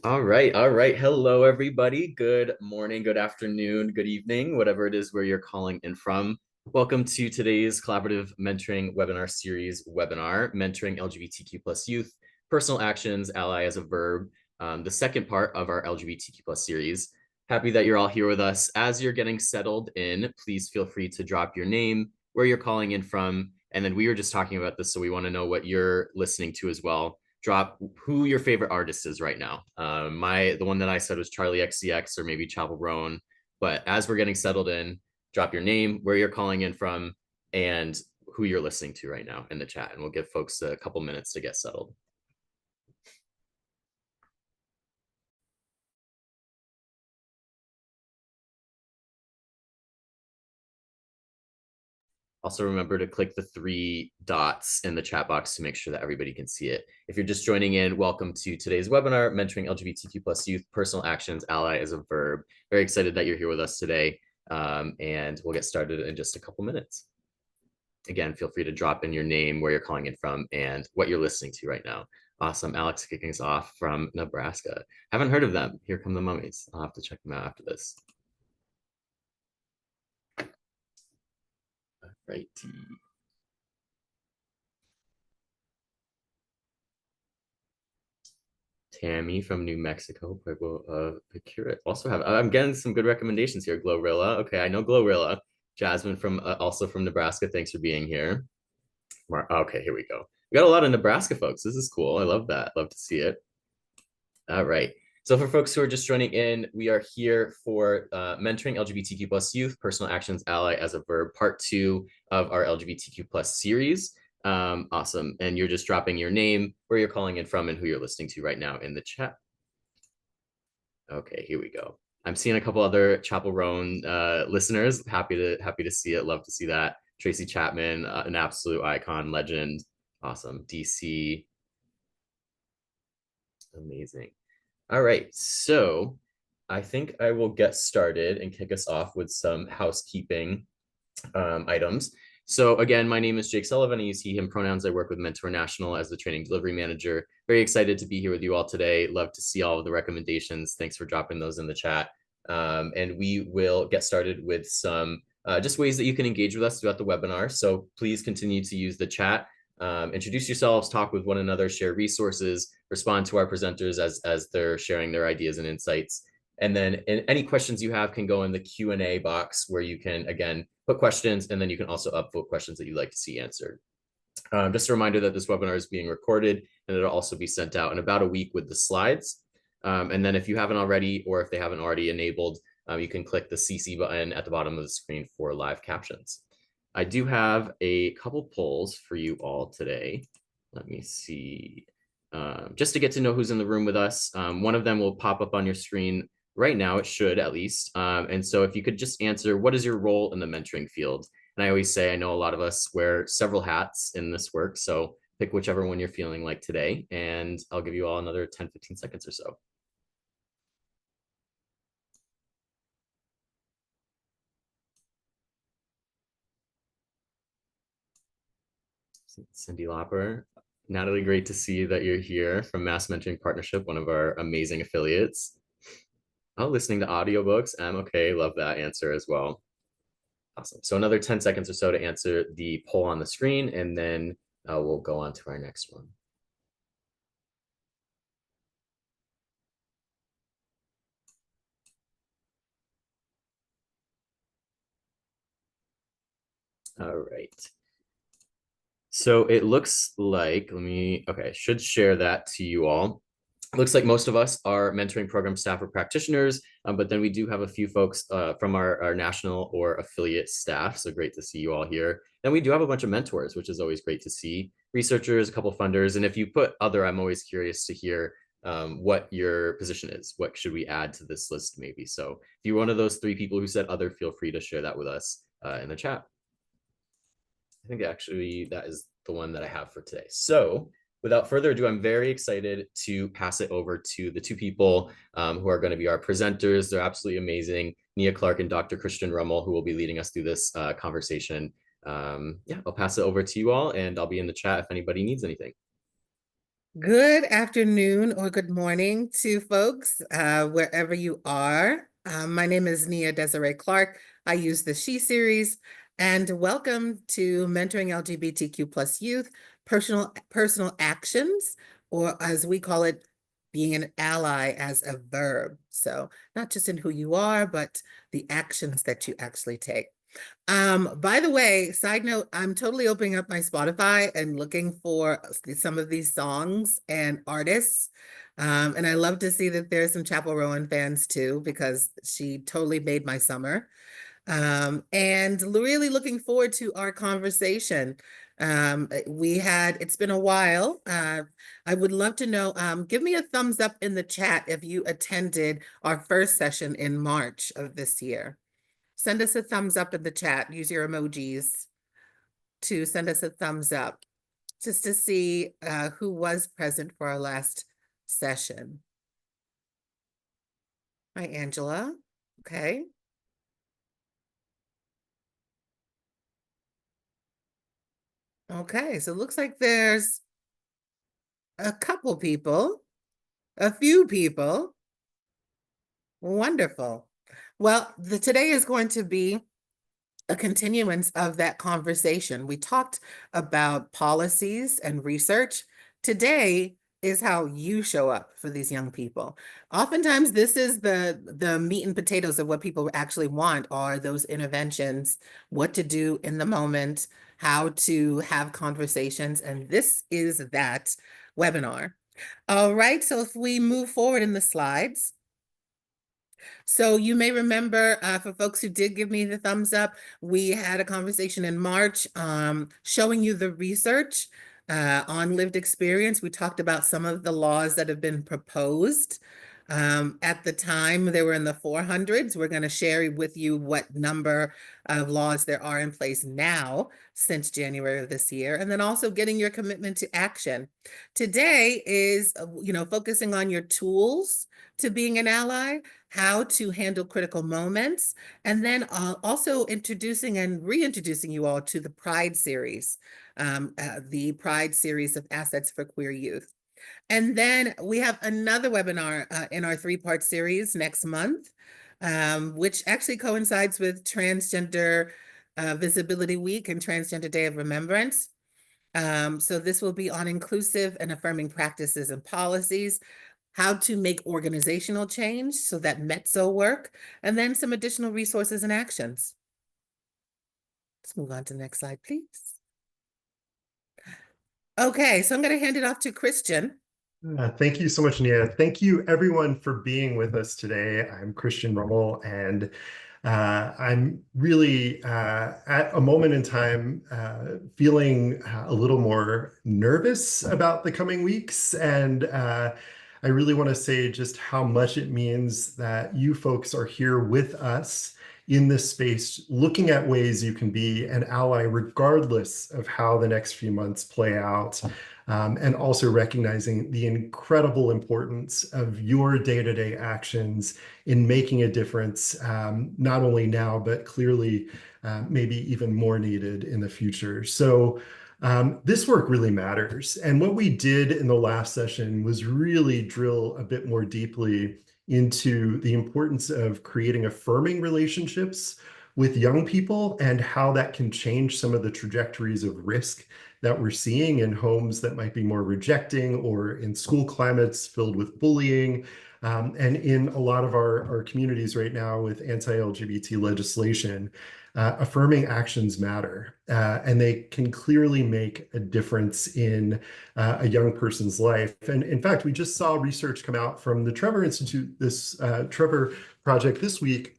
All right, all right. Hello, everybody. Good morning, good afternoon, good evening, whatever it is where you're calling in from. Welcome to today's collaborative mentoring webinar series webinar, Mentoring LGBTQ plus youth, Personal Actions, Ally as a Verb, the second part of our LGBTQ plus series. Happy that you're all here with us. As you're getting settled in, please feel free to drop your name, where you're calling in from, and then we were just talking about this, so we want to know what you're listening to as well. Drop who your favorite artist is right now. The one that I said was Charlie XCX or maybe Chappell Roan. But as we're getting settled in, drop your name, where you're calling in from, and who you're listening to right now in the chat, and we'll give folks a couple minutes to get settled. Also remember to click the three dots in the chat box to make sure that everybody can see it. If you're just joining in, welcome to today's webinar, Mentoring LGBTQ plus youth, Personal Actions, Ally as a Verb. Very excited that you're here with us today, and we'll get started in just a couple minutes. Again, feel free to drop in your name, where you're calling in from, and what you're listening to right now. Awesome. Alex kicking us off from Nebraska. Haven't heard of them. Here come the mummies. I'll have to check them out after this. Righty. Tammy from New Mexico, Pueblo of Picure. Also have, I'm getting some good recommendations here. Glorilla. Okay, I know Glorilla. Jasmine from also from Nebraska. Thanks for being here. Okay, here we go. We got a lot of Nebraska folks. This is cool. I love that. Love to see it. All right. So for folks who are just joining in, we are here for Mentoring LGBTQ plus youth, Personal Actions, Ally as a Verb, part 2 of our LGBTQ plus series. Awesome. And you're just dropping your name, where you're calling in from, and who you're listening to right now in the chat. Okay, here we go. I'm seeing a couple other Chappell Roan listeners. Happy to see it. Love to see that. Tracy Chapman, an absolute icon, legend. Awesome. DC. Amazing. All right, so I think I will get started and kick us off with some housekeeping items. So again, my name is Jake Sullivan. I use he, him pronouns. I work with Mentor National as the training delivery manager. Very excited to be here with you all today. Love to see all of the recommendations. Thanks for dropping those in the chat. And we will get started with some just ways that you can engage with us throughout the webinar. So please continue to use the chat. Introduce yourselves, talk with one another, share resources, respond to our presenters as they're sharing their ideas and insights. And then any questions you have can go in the Q&A box, where you can, again, put questions, and then you can also upvote questions that you'd like to see answered. Just a reminder that this webinar is being recorded, and it'll also be sent out in about a week with the slides. And then if you haven't already, or if they haven't already enabled, you can click the CC button at the bottom of the screen for live captions. I do have a couple polls for you all today. Let me see. Just to get to know who's in the room with us. One of them will pop up on your screen right now. It should, at least. And so if you could just answer, what is your role in the mentoring field? And I always say, I know a lot of us wear several hats in this work. So pick whichever one you're feeling like today. And I'll give you all another 10, 15 seconds or so. Cindy Lauper. Natalie, great to see that you're here from Mass Mentoring Partnership, one of our amazing affiliates. Oh, listening to audiobooks. Okay, love that answer as well. Awesome. So another 10 seconds or so to answer the poll on the screen, and then we'll go on to our next one. All right. So it looks like, okay, I should share that to you all. It looks like most of us are mentoring program staff or practitioners, but then we do have a few folks from our national or affiliate staff. So great to see you all here. Then we do have a bunch of mentors, which is always great to see. Researchers, a couple funders. And if you put other, I'm always curious to hear what your position is. What should we add to this list maybe? So if you're one of those 3 people who said other, feel free to share that with us in the chat. I think actually that is the one that I have for today. So without further ado, I'm very excited to pass it over to the 2 people who are going to be our presenters. They're absolutely amazing. Nia Clark and Dr. Christian Rummel, who will be leading us through this conversation. Yeah, I'll pass it over to you all, and I'll be in the chat if anybody needs anything. Good afternoon or good morning to folks, wherever you are. My name is Nia Desiree Clark. I use the She series, and welcome to Mentoring LGBTQ plus youth, personal actions, or as we call it, being an ally as a verb. So not just in who you are, but the actions that you actually take. By the way, side note, I'm totally opening up my Spotify and looking for some of these songs and artists. And I love to see that there's some Chapel Rowan fans too, because she totally made my summer. And really looking forward to our conversation. It's been a while. I would love to know, give me a thumbs up in the chat if you attended our first session in March of this year. Send us a thumbs up in the chat. Use your emojis to send us a thumbs up just to see who was present for our last session. Hi, Angela. Okay. Okay, so it looks like there's a couple people, a few people. Wonderful. Well, today is going to be a continuance of that conversation. We talked about policies and research. Today is how you show up for these young people. Oftentimes, this is the meat and potatoes of what people actually want are those interventions, what to do in the moment, how to have conversations, and this is that webinar. All right, so if we move forward in the slides, so you may remember, for folks who did give me the thumbs up, we had a conversation in March showing you the research on lived experience. We talked about some of the laws that have been proposed. At the time, they were in the 400s. We're going to share with you what number of laws there are in place now since January of this year, and then also getting your commitment to action. Today is, focusing on your tools to being an ally, how to handle critical moments, and then also introducing and reintroducing you all to the Pride series, the Pride series of assets for queer youth. And then we have another webinar in our three-part series next month, which actually coincides with Transgender Visibility Week and Transgender Day of Remembrance. So this will be on inclusive and affirming practices and policies, how to make organizational change so that METSO work, and then some additional resources and actions. Let's move on to the next slide, please. Okay, so I'm going to hand it off to Christian. Thank you so much, Nia. Thank you, everyone, for being with us today. I'm Christian Rummel, and I'm really at a moment in time feeling a little more nervous about the coming weeks. And I really want to say just how much it means that you folks are here with us in this space, looking at ways you can be an ally regardless of how the next few months play out. And also recognizing the incredible importance of your day-to-day actions in making a difference, not only now, but clearly maybe even more needed in the future. So this work really matters. And what we did in the last session was really drill a bit more deeply into the importance of creating affirming relationships with young people and how that can change some of the trajectories of risk that we're seeing in homes that might be more rejecting or in school climates filled with bullying, and in a lot of our communities right now with anti-LGBT legislation. Affirming actions matter, and they can clearly make a difference in a young person's life. And in fact, we just saw research come out from the Trevor Institute, this Trevor project this week,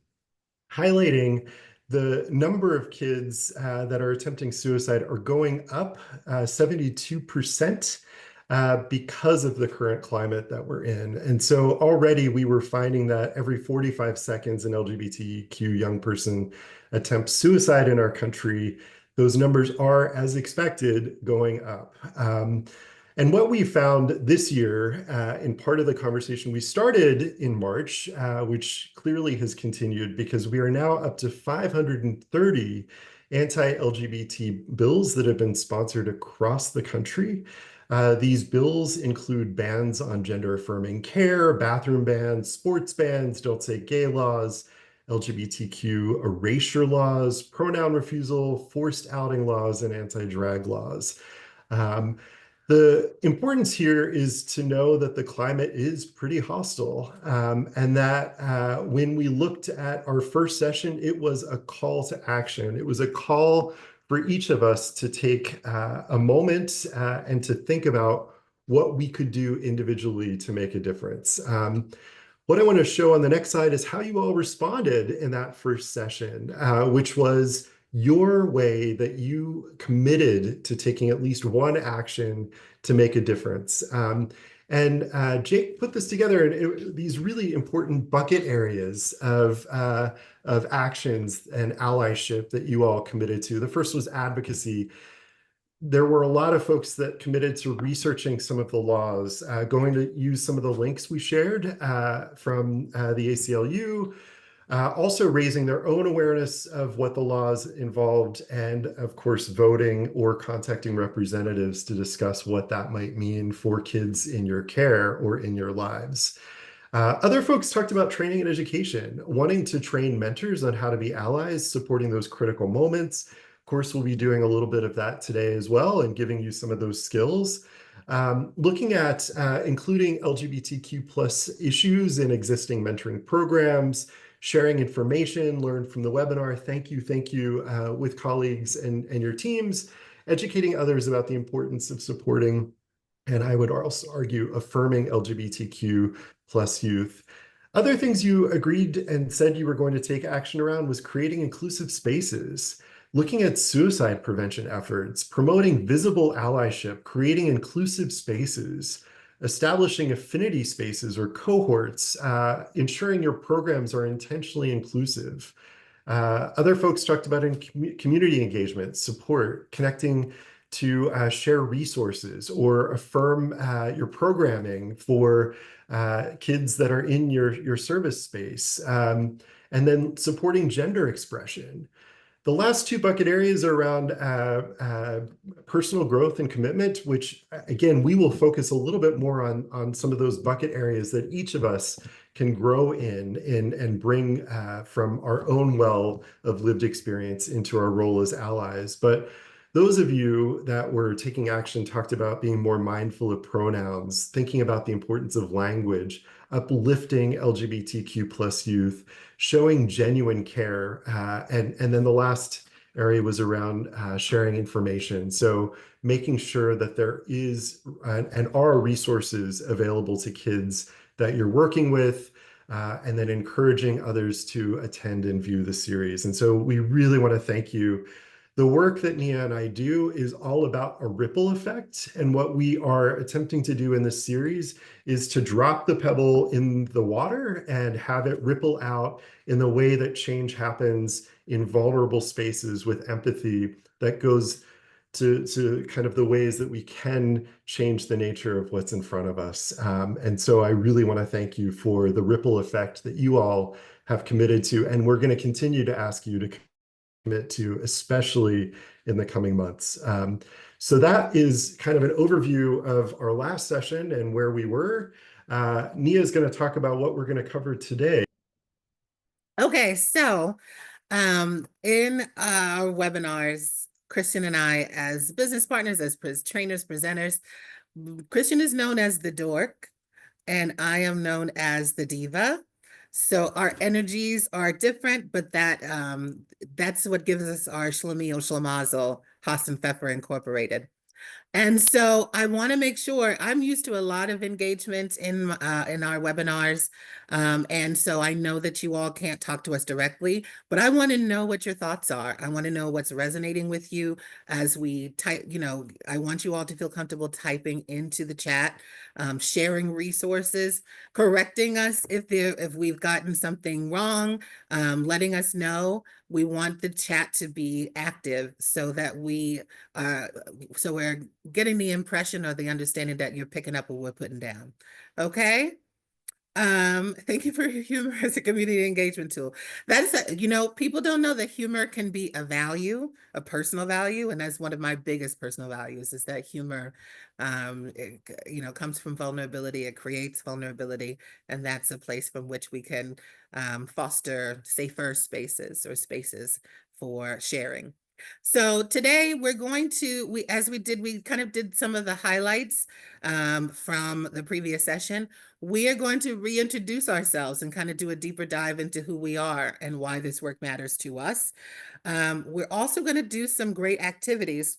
highlighting the number of kids that are attempting suicide are going up 72% because of the current climate that we're in. And so already we were finding that every 45 seconds an LGBTQ young person attempts suicide in our country. Those numbers are, as expected, going up. And what we found this year, in part of the conversation we started in March, which clearly has continued because we are now up to 530 anti-LGBT bills that have been sponsored across the country. These bills include bans on gender-affirming care, bathroom bans, sports bans, don't say gay laws, LGBTQ erasure laws, pronoun refusal, forced outing laws, and anti-drag laws. Um, the importance here is to know that the climate is pretty hostile, and that when we looked at our first session, it was a call to action. It was a call for each of us to take a moment and to think about what we could do individually to make a difference. What I want to show on the next slide is how you all responded in that first session, which was your way that you committed to taking at least one action to make a difference. And Jake put this together in these really important bucket areas of actions and allyship that you all committed to. The first was advocacy. There were a lot of folks that committed to researching some of the laws, going to use some of the links we shared from the ACLU, also raising their own awareness of what the laws involved, and of course, voting or contacting representatives to discuss what that might mean for kids in your care or in your lives. Other folks talked about training and education, wanting to train mentors on how to be allies, supporting those critical moments. Of course, we'll be doing a little bit of that today as well and giving you some of those skills. Looking at including LGBTQ plus issues in existing mentoring programs, sharing information learned from the webinar. Thank you with colleagues and your teams, educating others about the importance of supporting, and I would also argue, affirming LGBTQ plus youth. Other things you agreed and said you were going to take action around was creating inclusive spaces, looking at suicide prevention efforts, promoting visible allyship, creating inclusive spaces, establishing affinity spaces or cohorts, ensuring your programs are intentionally inclusive. Other folks talked about community engagement, support, connecting to share resources or affirm your programming for kids that are in your service space, and then supporting gender expression. The last two bucket areas are around personal growth and commitment, which again, we will focus a little bit more on some of those bucket areas that each of us can grow in and bring from our own well of lived experience into our role as allies. But those of you that were taking action talked about being more mindful of pronouns, thinking about the importance of language, uplifting LGBTQ plus youth, showing genuine care. And then the last area was around sharing information. So making sure that there is and are resources available to kids that you're working with, and then encouraging others to attend and view the series. And so we really want to thank you. The work that Nia and I do is all about a ripple effect. And what we are attempting to do in this series is to drop the pebble in the water and have it ripple out in the way that change happens in vulnerable spaces with empathy that goes to kind of the ways that we can change the nature of what's in front of us. And so I really want to thank you for the ripple effect that you all have committed to. And we're going to continue to ask you to commit to, especially in the coming months. So that is kind of an overview of our last session and where we were. Nia is going to talk about what we're going to cover today. Okay, so in our webinars, Christian and I, as business partners, as trainers, presenters, Christian is known as the dork, and I am known as the diva. So our energies are different, but that's what gives us our Schlemiel Schlemazel, Haas and Pfeffer Incorporated. And so I want to make sure I'm used to a lot of engagement in our webinars. And so I know that you all can't talk to us directly, but I want to know what your thoughts are. I want to know what's resonating with you as we type. I want you all to feel comfortable typing into the chat, sharing resources, correcting us if we've gotten something wrong, letting us know. We want the chat to be active so that we're getting the impression or the understanding that you're picking up what we're putting down. Okay? Thank you for your humor as a community engagement tool. People don't know that humor can be a value, a personal value, and that's one of my biggest personal values is that humor, comes from vulnerability. It creates vulnerability, and that's a place from which we can foster safer spaces or spaces for sharing. So today we're going to, we kind of did some of the highlights from the previous session. We are going to reintroduce ourselves and kind of do a deeper dive into who we are and why this work matters to us. We're also going to do some great activities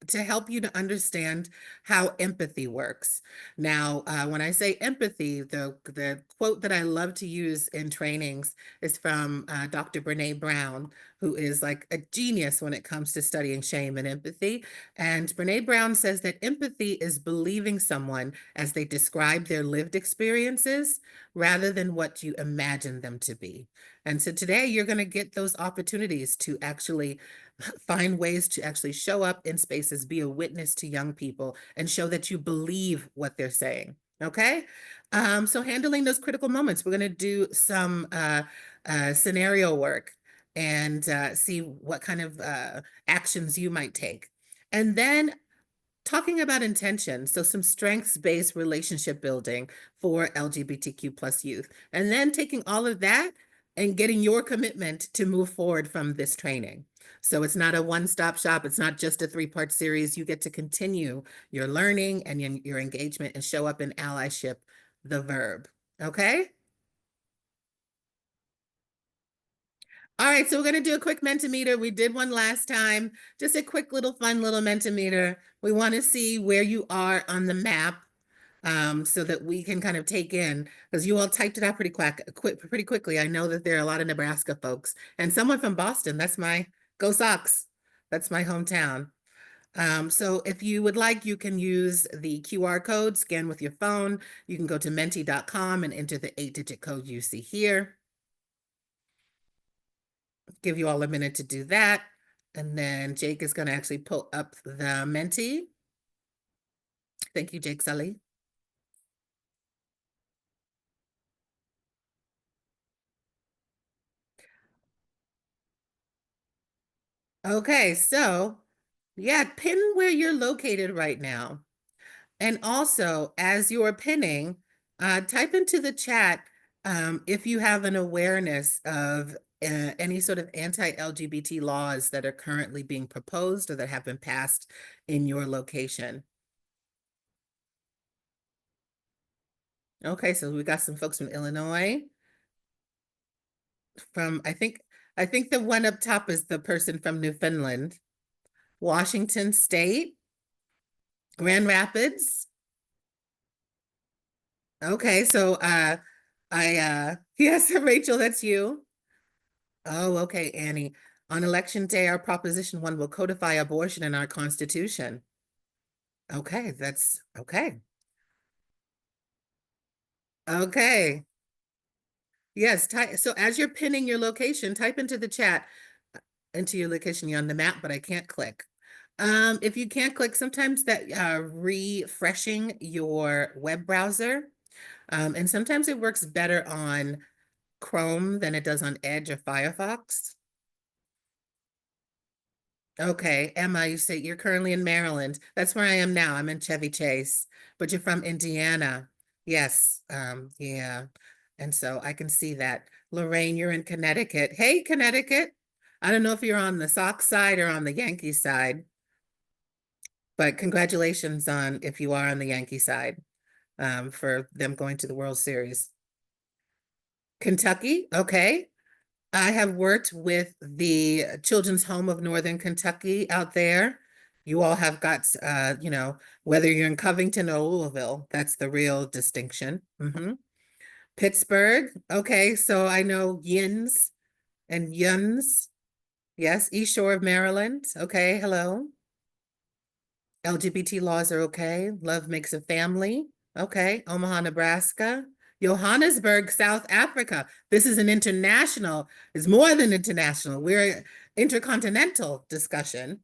to help you to understand how empathy works. Now, when I say empathy, the quote that I love to use in trainings is from Dr. Brene Brown, who is like a genius when it comes to studying shame and empathy. And Brene Brown says that empathy is believing someone as they describe their lived experiences rather than what you imagine them to be. And so today you're going to get those opportunities to actually find ways to actually show up in spaces, be a witness to young people, and show that you believe what they're saying. Okay, so handling those critical moments, we're going to do some scenario work and see what kind of actions you might take. And then talking about intention, so some strengths-based relationship building for LGBTQ plus youth. And then taking all of that and getting your commitment to move forward from this training. So it's not a one-stop shop. It's not just a three-part series. You get to continue your learning and your engagement and show up in allyship, the verb. Okay? All right, so we're going to do a quick Mentimeter. We did one last time, just a quick little fun little Mentimeter. We want to see where you are on the map so that we can kind of take in, because you all typed it out pretty quickly. I know that there are a lot of Nebraska folks and someone from Boston. That's my Go Sox. That's my hometown. So if you would like, you can use the QR code, scan with your phone. You can go to menti.com and enter the 8-digit code you see here. Give you all a minute to do that. And then Jake is going to actually pull up the Menti. Thank you, Jake Sully. Okay, so yeah, pin where you're located right now. And also, as you're pinning, type into the chat if you have an awareness of any sort of anti-LGBT laws that are currently being proposed or that have been passed in your location. Okay, so we got some folks from Illinois. I think the one up top is the person from Newfoundland. Washington State. Grand Rapids. Okay, so yes, Rachel, that's you. Oh, okay, Annie. On election day, our Proposition 1 will codify abortion in our Constitution. Okay, that's okay. Okay. Yes, so as you're pinning your location, type into the chat, into your location. You're on the map, but I can't click. If you can't click, sometimes that refreshing your web browser, and sometimes it works better on Chrome than it does on Edge or Firefox. Okay, Emma, you say you're currently in Maryland. That's where I am now. I'm in Chevy Chase, but you're from Indiana. Yes, yeah. And so I can see that. Lorraine, you're in Connecticut. Hey, Connecticut. I don't know if you're on the Sox side or on the Yankee side, but congratulations on if you are on the Yankee side for them going to the World Series. Kentucky, okay. I have worked with the Children's Home of Northern Kentucky out there. You all have got, whether you're in Covington or Louisville, that's the real distinction. Pittsburgh, okay, so I know Yins and Yuns. Yes, East Shore of Maryland. Okay, hello. LGBT laws are okay. Love makes a family. Okay, Omaha, Nebraska. Johannesburg, South Africa. This is an international, it's more than international. We're intercontinental discussion.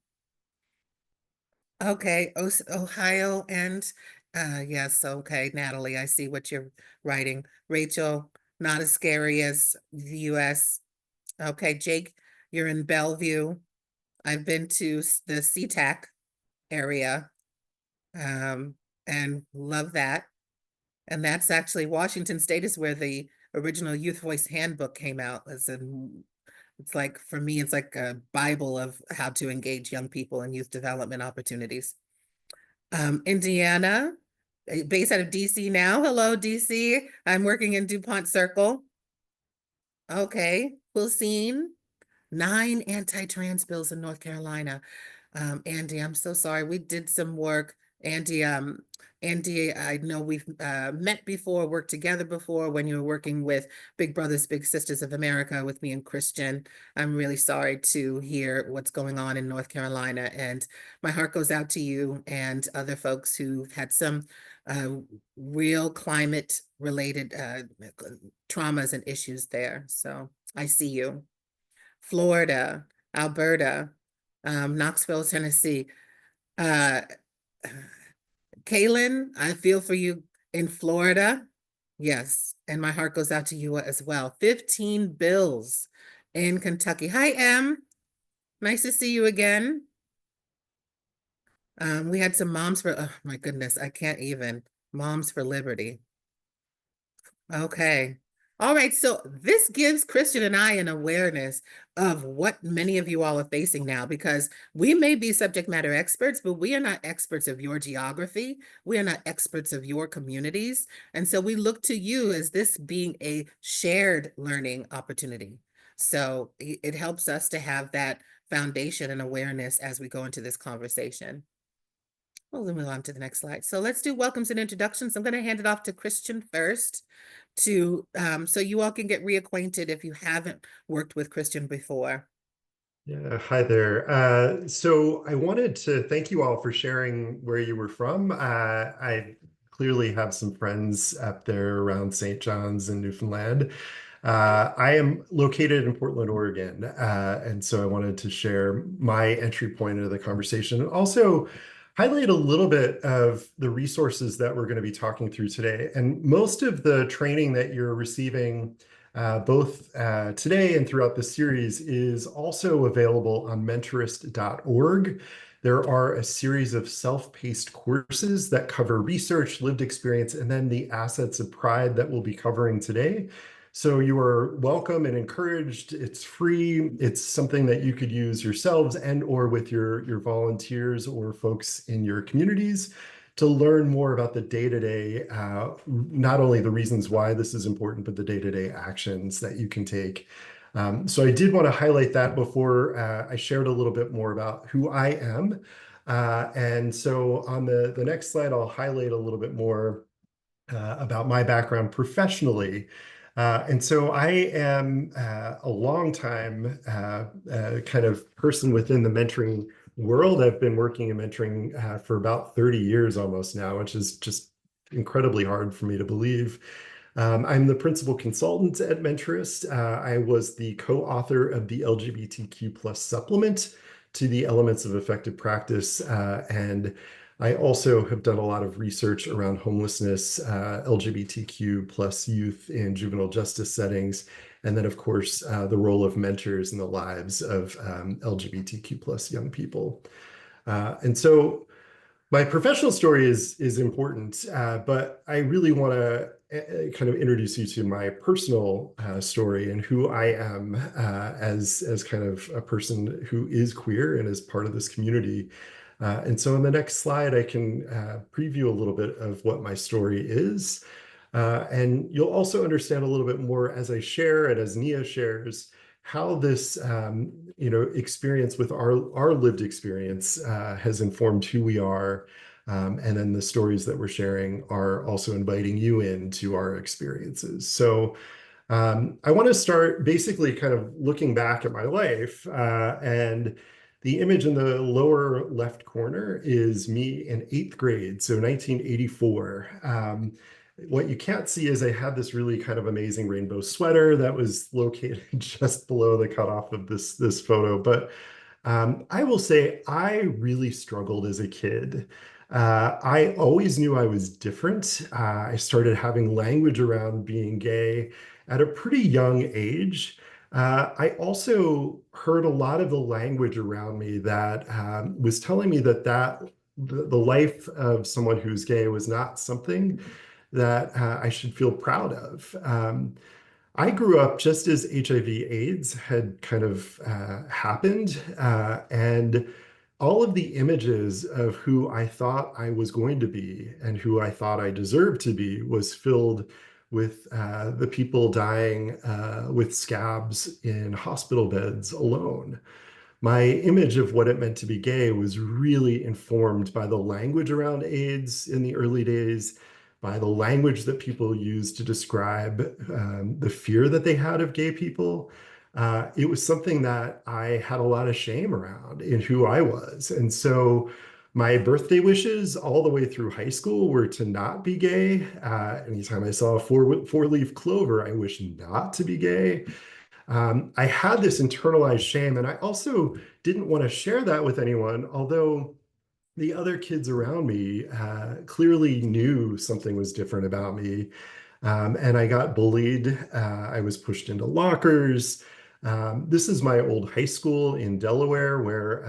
Okay, Ohio and Yes, okay, Natalie, I see what you're writing. Rachel, not as scary as the US. Okay, Jake, you're in Bellevue. I've been to the SeaTac area, um, and love that. And that's actually Washington State is where the original Youth Voice Handbook came out. It's like, for me, it's like a Bible of how to engage young people in youth development opportunities. Indiana, based out of DC now. Hello, DC. I'm working in DuPont Circle. Okay, we'll see. 9 anti-trans bills in North Carolina. Andy, I'm so sorry. We did some work. Andy, Andy, I know we've met before, worked together before when you were working with Big Brothers, Big Sisters of America with me and Christian. I'm really sorry to hear what's going on in North Carolina, and my heart goes out to you and other folks who've had some uh, real climate related traumas and issues there. So I see you. Florida, Alberta, Knoxville, Tennessee. Uh, Kaylin, I feel for you in Florida. Yes, and my heart goes out to you as well. 15 bills in Kentucky. Hi, Em. Nice to see you again. We had some moms for, oh my goodness, I can't even. Moms for Liberty. Okay. All right. So this gives Christian and I an awareness of what many of you all are facing now, because we may be subject matter experts, but we are not experts of your geography. We are not experts of your communities. And so we look to you as this being a shared learning opportunity. So it helps us to have that foundation and awareness as we go into this conversation. We'll move on to the next slide. So let's do welcomes and introductions. I'm going to hand it off to Christian first to so you all can get reacquainted if you haven't worked with Christian before. Yeah, hi there. So I wanted to thank you all for sharing where you were from. I clearly have some friends up there around St. John's in Newfoundland. I am located in Portland, Oregon, and so I wanted to share my entry point into the conversation and also highlight a little bit of the resources that we're going to be talking through today. And most of the training that you're receiving both today and throughout the series is also available on mentorist.org. There are a series of self-paced courses that cover research, lived experience, and then the assets of pride that we'll be covering today. So you are welcome and encouraged. It's free. It's something that you could use yourselves and or with your volunteers or folks in your communities to learn more about the day-to-day, not only the reasons why this is important, but the day-to-day actions that you can take. So I did want to highlight that before I shared a little bit more about who I am. And so on the next slide, I'll highlight a little bit more about my background professionally. And so I am a long time kind of person within the mentoring world. I've been working in mentoring for about 30 years almost now, which is just incredibly hard for me to believe. I'm the principal consultant at Mentorist. I was the co-author of the LGBTQ plus supplement to the Elements of Effective Practice, and I also have done a lot of research around homelessness, LGBTQ plus youth in juvenile justice settings, and then of course the role of mentors in the lives of LGBTQ plus young people. And so my professional story is important, but I really want to kind of introduce you to my personal story and who I am as kind of a person who is queer and is part of this community. And so in the next slide, I can preview a little bit of what my story is. And you'll also understand a little bit more as I share and as Nia shares how this experience with our lived experience has informed who we are. And then the stories that we're sharing are also inviting you into our experiences. So I want to start basically kind of looking back at my life, and the image in the lower left corner is me in 8th grade, so 1984. What you can't see is I had this really kind of amazing rainbow sweater that was located just below the cutoff of this photo. But I will say I really struggled as a kid. I always knew I was different. I started having language around being gay at a pretty young age. I also heard a lot of the language around me that was telling me that the life of someone who's gay was not something that I should feel proud of. I grew up just as HIV/AIDS had kind of happened, and all of the images of who I thought I was going to be and who I thought I deserved to be was filled with the people dying with scabs in hospital beds alone. My image of what it meant to be gay was really informed by the language around AIDS in the early days, by the language that people used to describe the fear that they had of gay people. It was something that I had a lot of shame around in who I was. And so my birthday wishes all the way through high school were to not be gay. Anytime I saw a four-leaf clover, I wished not to be gay. I had this internalized shame, and I also didn't want to share that with anyone, although the other kids around me clearly knew something was different about me. And I got bullied. I was pushed into lockers. This is my old high school in Delaware, where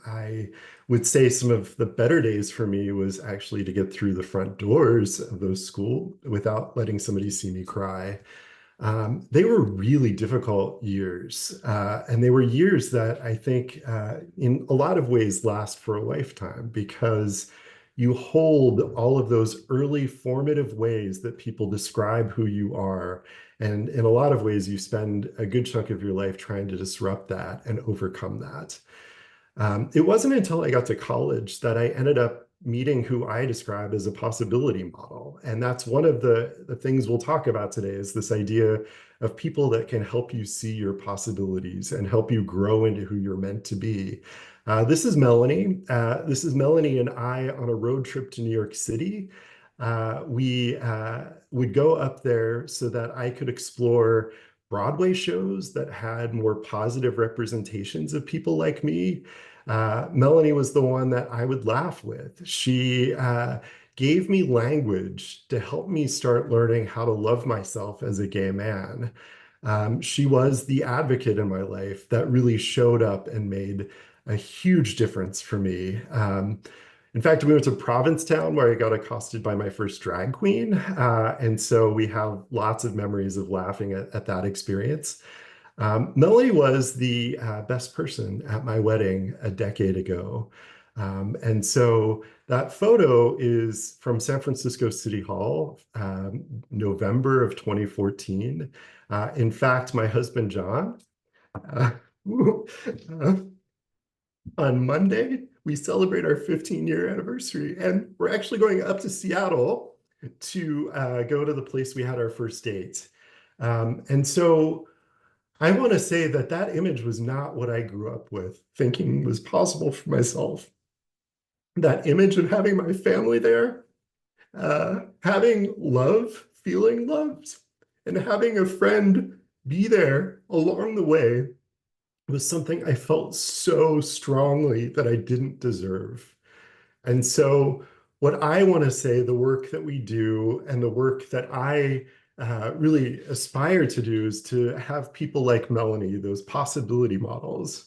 I would say some of the better days for me was actually to get through the front doors of those school without letting somebody see me cry. They were really difficult years, and they were years that I think, in a lot of ways, last for a lifetime because you hold all of those early formative ways that people describe who you are. And in a lot of ways, you spend a good chunk of your life trying to disrupt that and overcome that. It wasn't until I got to college that I ended up meeting who I describe as a possibility model. And that's one of the things we'll talk about today is this idea of people that can help you see your possibilities and help you grow into who you're meant to be. This is Melanie. This is Melanie and I on a road trip to New York City. We would go up there so that I could explore Broadway shows that had more positive representations of people like me. Melanie was the one that I would laugh with. She gave me language to help me start learning how to love myself as a gay man. She was the advocate in my life that really showed up and made a huge difference for me. In fact, we went to Provincetown where I got accosted by my first drag queen. And so we have lots of memories of laughing at that experience. Melanie was the best person at my wedding a decade ago. And so that photo is from San Francisco City Hall, November of 2014. In fact, my husband, John, uh, uh, on Monday, we celebrate our 15-year anniversary, and we're actually going up to Seattle to go to the place we had our first date. And so I want to say that that image was not what I grew up with, thinking was possible for myself. That image of having my family there, having love, feeling loved, and having a friend be there along the way was something I felt so strongly that I didn't deserve. And so, what I want to say, the work that we do and the work that I really aspire to do is to have people like Melanie, those possibility models,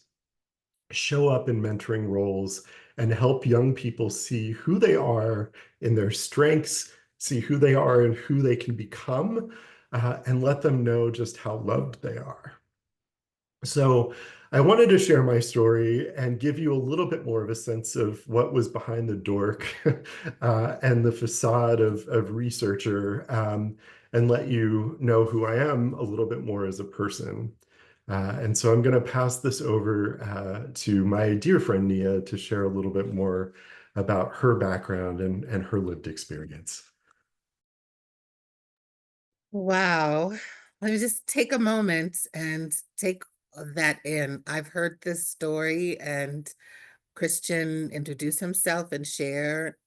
show up in mentoring roles and help young people see who they are in their strengths, see who they are and who they can become, and let them know just how loved they are. So I wanted to share my story and give you a little bit more of a sense of what was behind the dork and the facade of researcher, and let you know who I am a little bit more as a person. And so I'm going to pass this over to my dear friend Nia to share a little bit more about her background and her lived experience. Wow. Let me just take a moment and take that in. I've heard this story and Christian introduce himself and share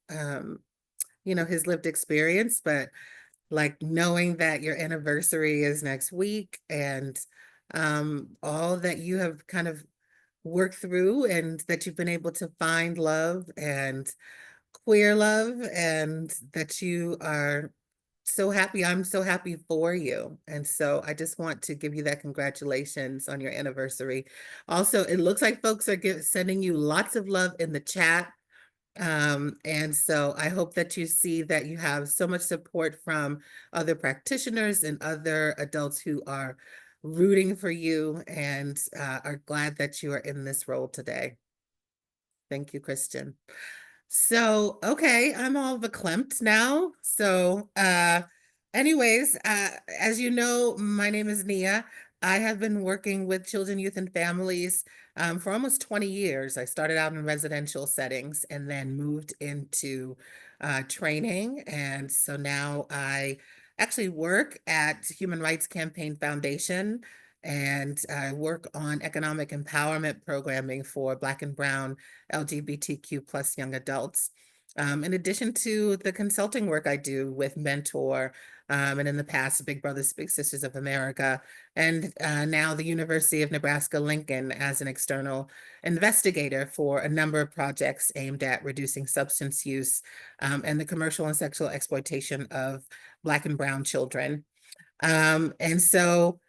his lived experience, but like knowing that your anniversary is next week and all that you have kind of worked through and that you've been able to find love and queer love, and that you are so happy. I'm so happy for you. And so I just want to give you that congratulations on your anniversary. Also, it looks like folks are sending you lots of love in the chat. And so I hope that you see that you have so much support from other practitioners and other adults who are rooting for you and are glad that you are in this role today. Thank you, Christian. So, okay, I'm all verklempt now. So, anyways, as you know, my name is Nia. I have been working with children, youth, and families for almost 20 years. I started out in residential settings and then moved into training. And so now I actually work at Human Rights Campaign Foundation, and I work on economic empowerment programming for Black and Brown LGBTQ plus young adults. In addition to the consulting work I do with Mentor, and in the past, Big Brothers Big Sisters of America, and now the University of Nebraska-Lincoln as an external investigator for a number of projects aimed at reducing substance use and the commercial and sexual exploitation of Black and Brown children. And so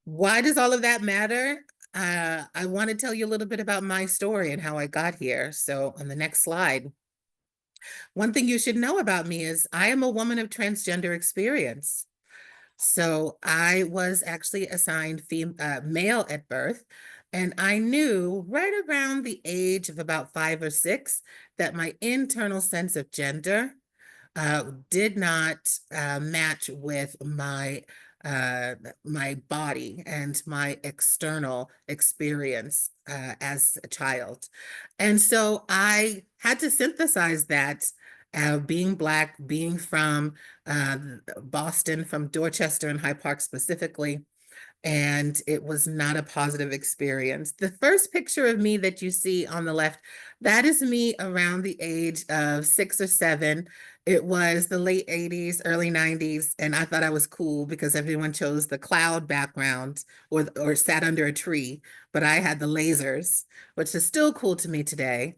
why does all of that matter? I want to tell you a little bit about my story and how I got here. So on the next slide, one thing you should know about me is I am a woman of transgender experience. So I was actually assigned male at birth, and I knew right around the age of about 5 or 6 that my internal sense of gender did not match with my body and my external experience as a child. And so I had to synthesize that, being Black, being from Boston, from Dorchester and Hyde Park specifically, and it was not a positive experience. The first picture of me that you see on the left, that is me around the age of 6 or 7. It was the late 80s, early 90s, and I thought I was cool because everyone chose the cloud background or sat under a tree, but I had the lasers, which is still cool to me today.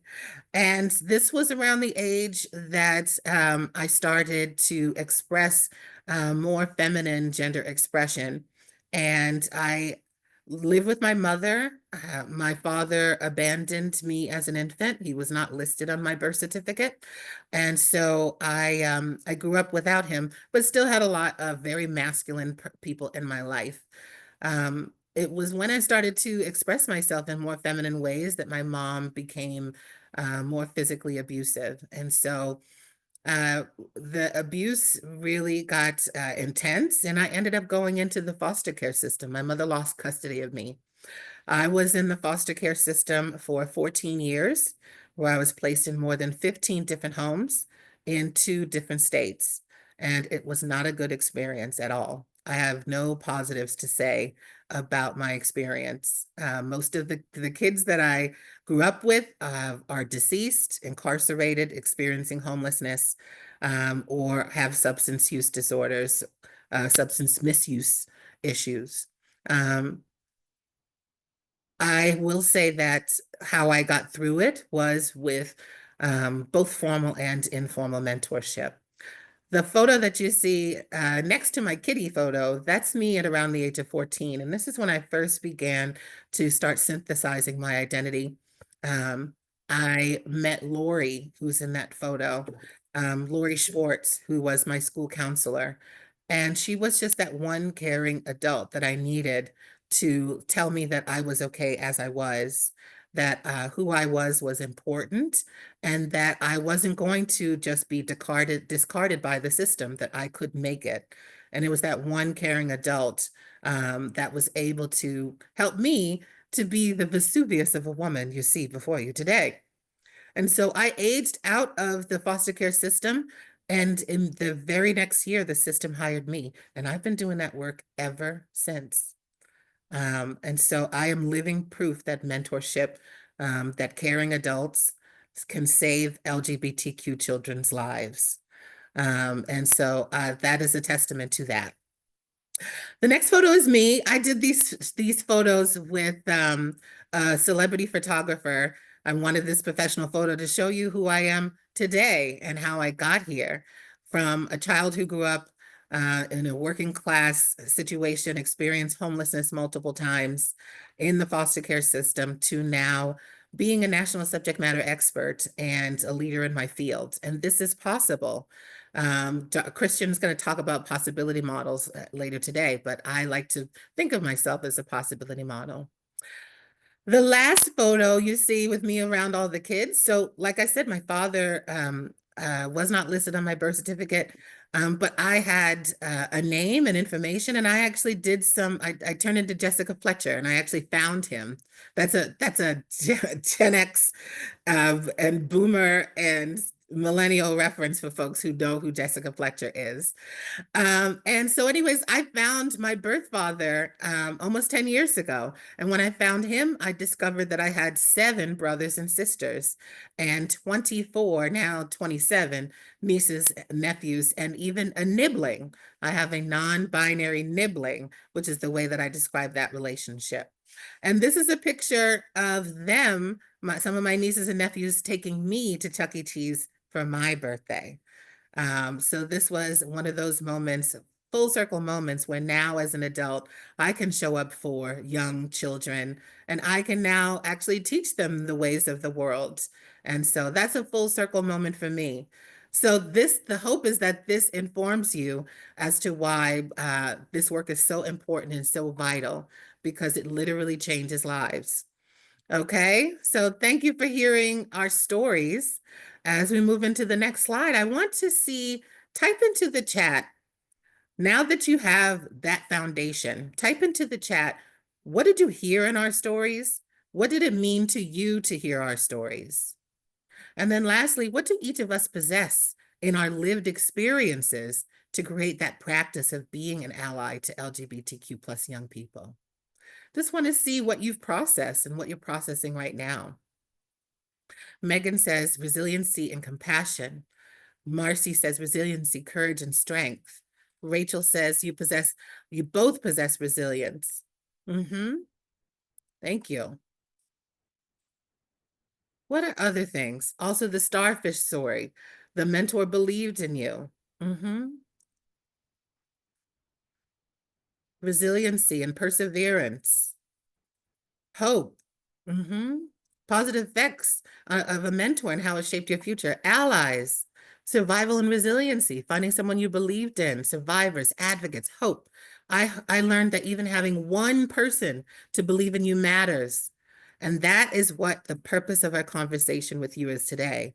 And this was around the age that I started to express more feminine gender expression. And I lived with my mother. My father abandoned me as an infant. He was not listed on my birth certificate. And so I grew up without him, but still had a lot of very masculine people in my life. It was when I started to express myself in more feminine ways that my mom became more physically abusive. And so the abuse really got intense, and I ended up going into the foster care system. My mother lost custody of me. I was in the foster care system for 14 years, where I was placed in more than 15 different homes in 2 different states. And it was not a good experience at all. I have no positives to say about my experience. Most of the kids that I grew up with are deceased, incarcerated, experiencing homelessness, or have substance use disorders, substance misuse issues. I will say that how I got through it was with both formal and informal mentorship. The photo that you see next to my kitty photo, that's me at around the age of 14. And this is when I first began to start synthesizing my identity. I met Lori, who's in that photo, Lori Schwartz, who was my school counselor. And she was just that one caring adult that I needed to tell me that I was okay as I was, that who I was important, and that I wasn't going to just be discarded by the system, that I could make it. And it was that one caring adult that was able to help me to be the Vesuvius of a woman you see before you today. And so I aged out of the foster care system, and in the very next year, the system hired me, and I've been doing that work ever since. And so I am living proof that mentorship, that caring adults can save LGBTQ children's lives. And so that is a testament to that. The next photo is me. I did these photos with a celebrity photographer. I wanted this professional photo to show you who I am today and how I got here from a child who grew up in a working class situation, experienced homelessness multiple times in the foster care system, to now being a national subject matter expert and a leader in my field. And this is possible. Christian's going to talk about possibility models later today, but I like to think of myself as a possibility model. The last photo you see with me around all the kids. So like I said, my father was not listed on my birth certificate, but I had a name and information, and I actually did I turned into Jessica Fletcher, and I actually found him. That's a Gen X and Boomer and millennial reference for folks who know who Jessica Fletcher is. And so anyways, I found my birth father almost 10 years ago. And when I found him, I discovered that I had 7 brothers and sisters and 24, now 27 nieces, nephews, and even a nibbling. I have a non-binary nibbling, which is the way that I describe that relationship. And this is a picture of them, some of my nieces and nephews taking me to Chuck E. Cheese for my birthday. So this was one of those moments, full circle moments, where now as an adult, I can show up for young children and I can now actually teach them the ways of the world. And so that's a full circle moment for me. So the hope is that this informs you as to why this work is so important and so vital, because it literally changes lives. Okay, so thank you for hearing our stories. As we move into the next slide, I want to see, type into the chat, now that you have that foundation, type into the chat, what did you hear in our stories? What did it mean to you to hear our stories? And then lastly, what do each of us possess in our lived experiences to create that practice of being an ally to LGBTQ plus young people? Just want to see what you've processed and what you're processing right now. Megan says resiliency and compassion. Marcy says resiliency, courage, and strength. Rachel says you both possess resilience. Thank you. What are other things? Also the starfish story. The mentor believed in you. Resiliency and perseverance. Hope. Positive effects of a mentor and how it shaped your future. Allies. Survival and resiliency. Finding someone you believed in. Survivors, advocates, hope. I learned that even having one person to believe in you matters. And that is what the purpose of our conversation with you is today,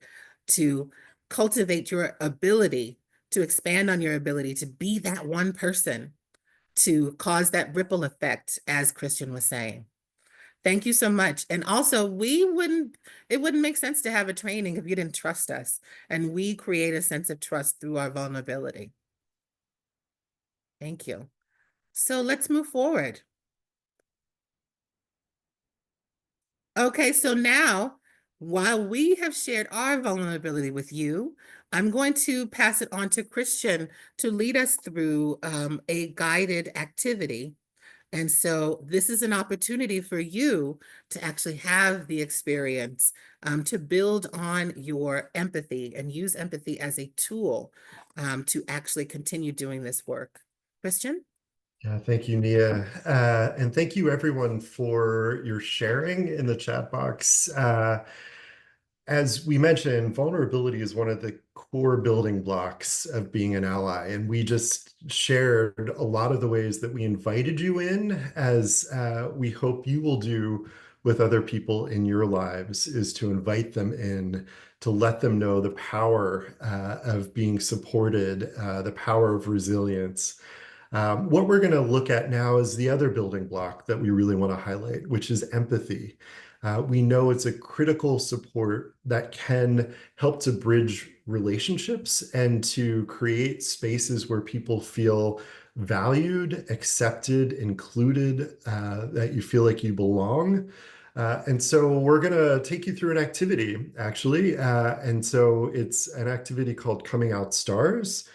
to cultivate your ability, to expand on your ability to be that one person, to cause that ripple effect, as Christian was saying. Thank you so much. And also, it wouldn't make sense to have a training if you didn't trust us. And we create a sense of trust through our vulnerability. Thank you. So let's move forward. Okay, so now, while we have shared our vulnerability with you, I'm going to pass it on to Christian to lead us through a guided activity. And so this is an opportunity for you to actually have the experience to build on your empathy and use empathy as a tool to actually continue doing this work. Christian? Yeah, thank you, Nia. And thank you everyone for your sharing in the chat box. As we mentioned, vulnerability is one of the core building blocks of being an ally. And we just shared a lot of the ways that we invited you in, as we hope you will do with other people in your lives, is to invite them in, to let them know the power of being supported, the power of resilience. What we're going to look at now is the other building block that we really want to highlight, which is empathy. We know it's a critical support that can help to bridge relationships and to create spaces where people feel valued, accepted, included, that you feel like you belong. And so we're going to take you through an activity, actually. And so it's an activity called Coming Out Stars.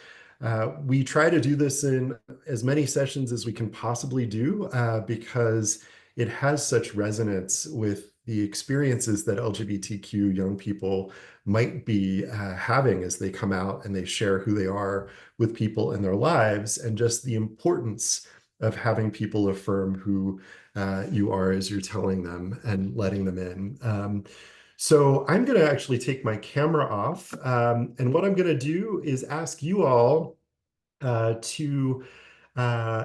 We try to do this in as many sessions as we can possibly do because it has such resonance with the experiences that LGBTQ young people might be having as they come out and they share who they are with people in their lives, and just the importance of having people affirm who you are as you're telling them and letting them in. So I'm going to actually take my camera off. And what I'm going to do is ask you all to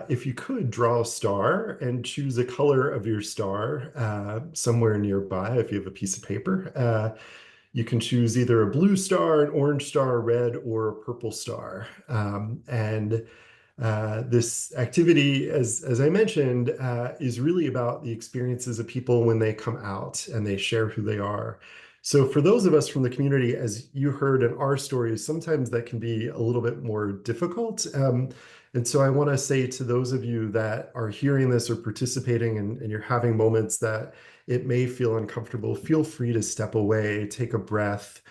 if you could draw a star and choose a color of your star somewhere nearby. If you have a piece of paper, you can choose either a blue star, an orange star, a red, or a purple star. And this activity, as I mentioned, is really about the experiences of people when they come out and they share who they are. So for those of us from the community, as you heard in our stories, sometimes that can be a little bit more difficult. And so I want to say to those of you that are hearing this or participating and you're having moments that it may feel uncomfortable, feel free to step away, take a breath,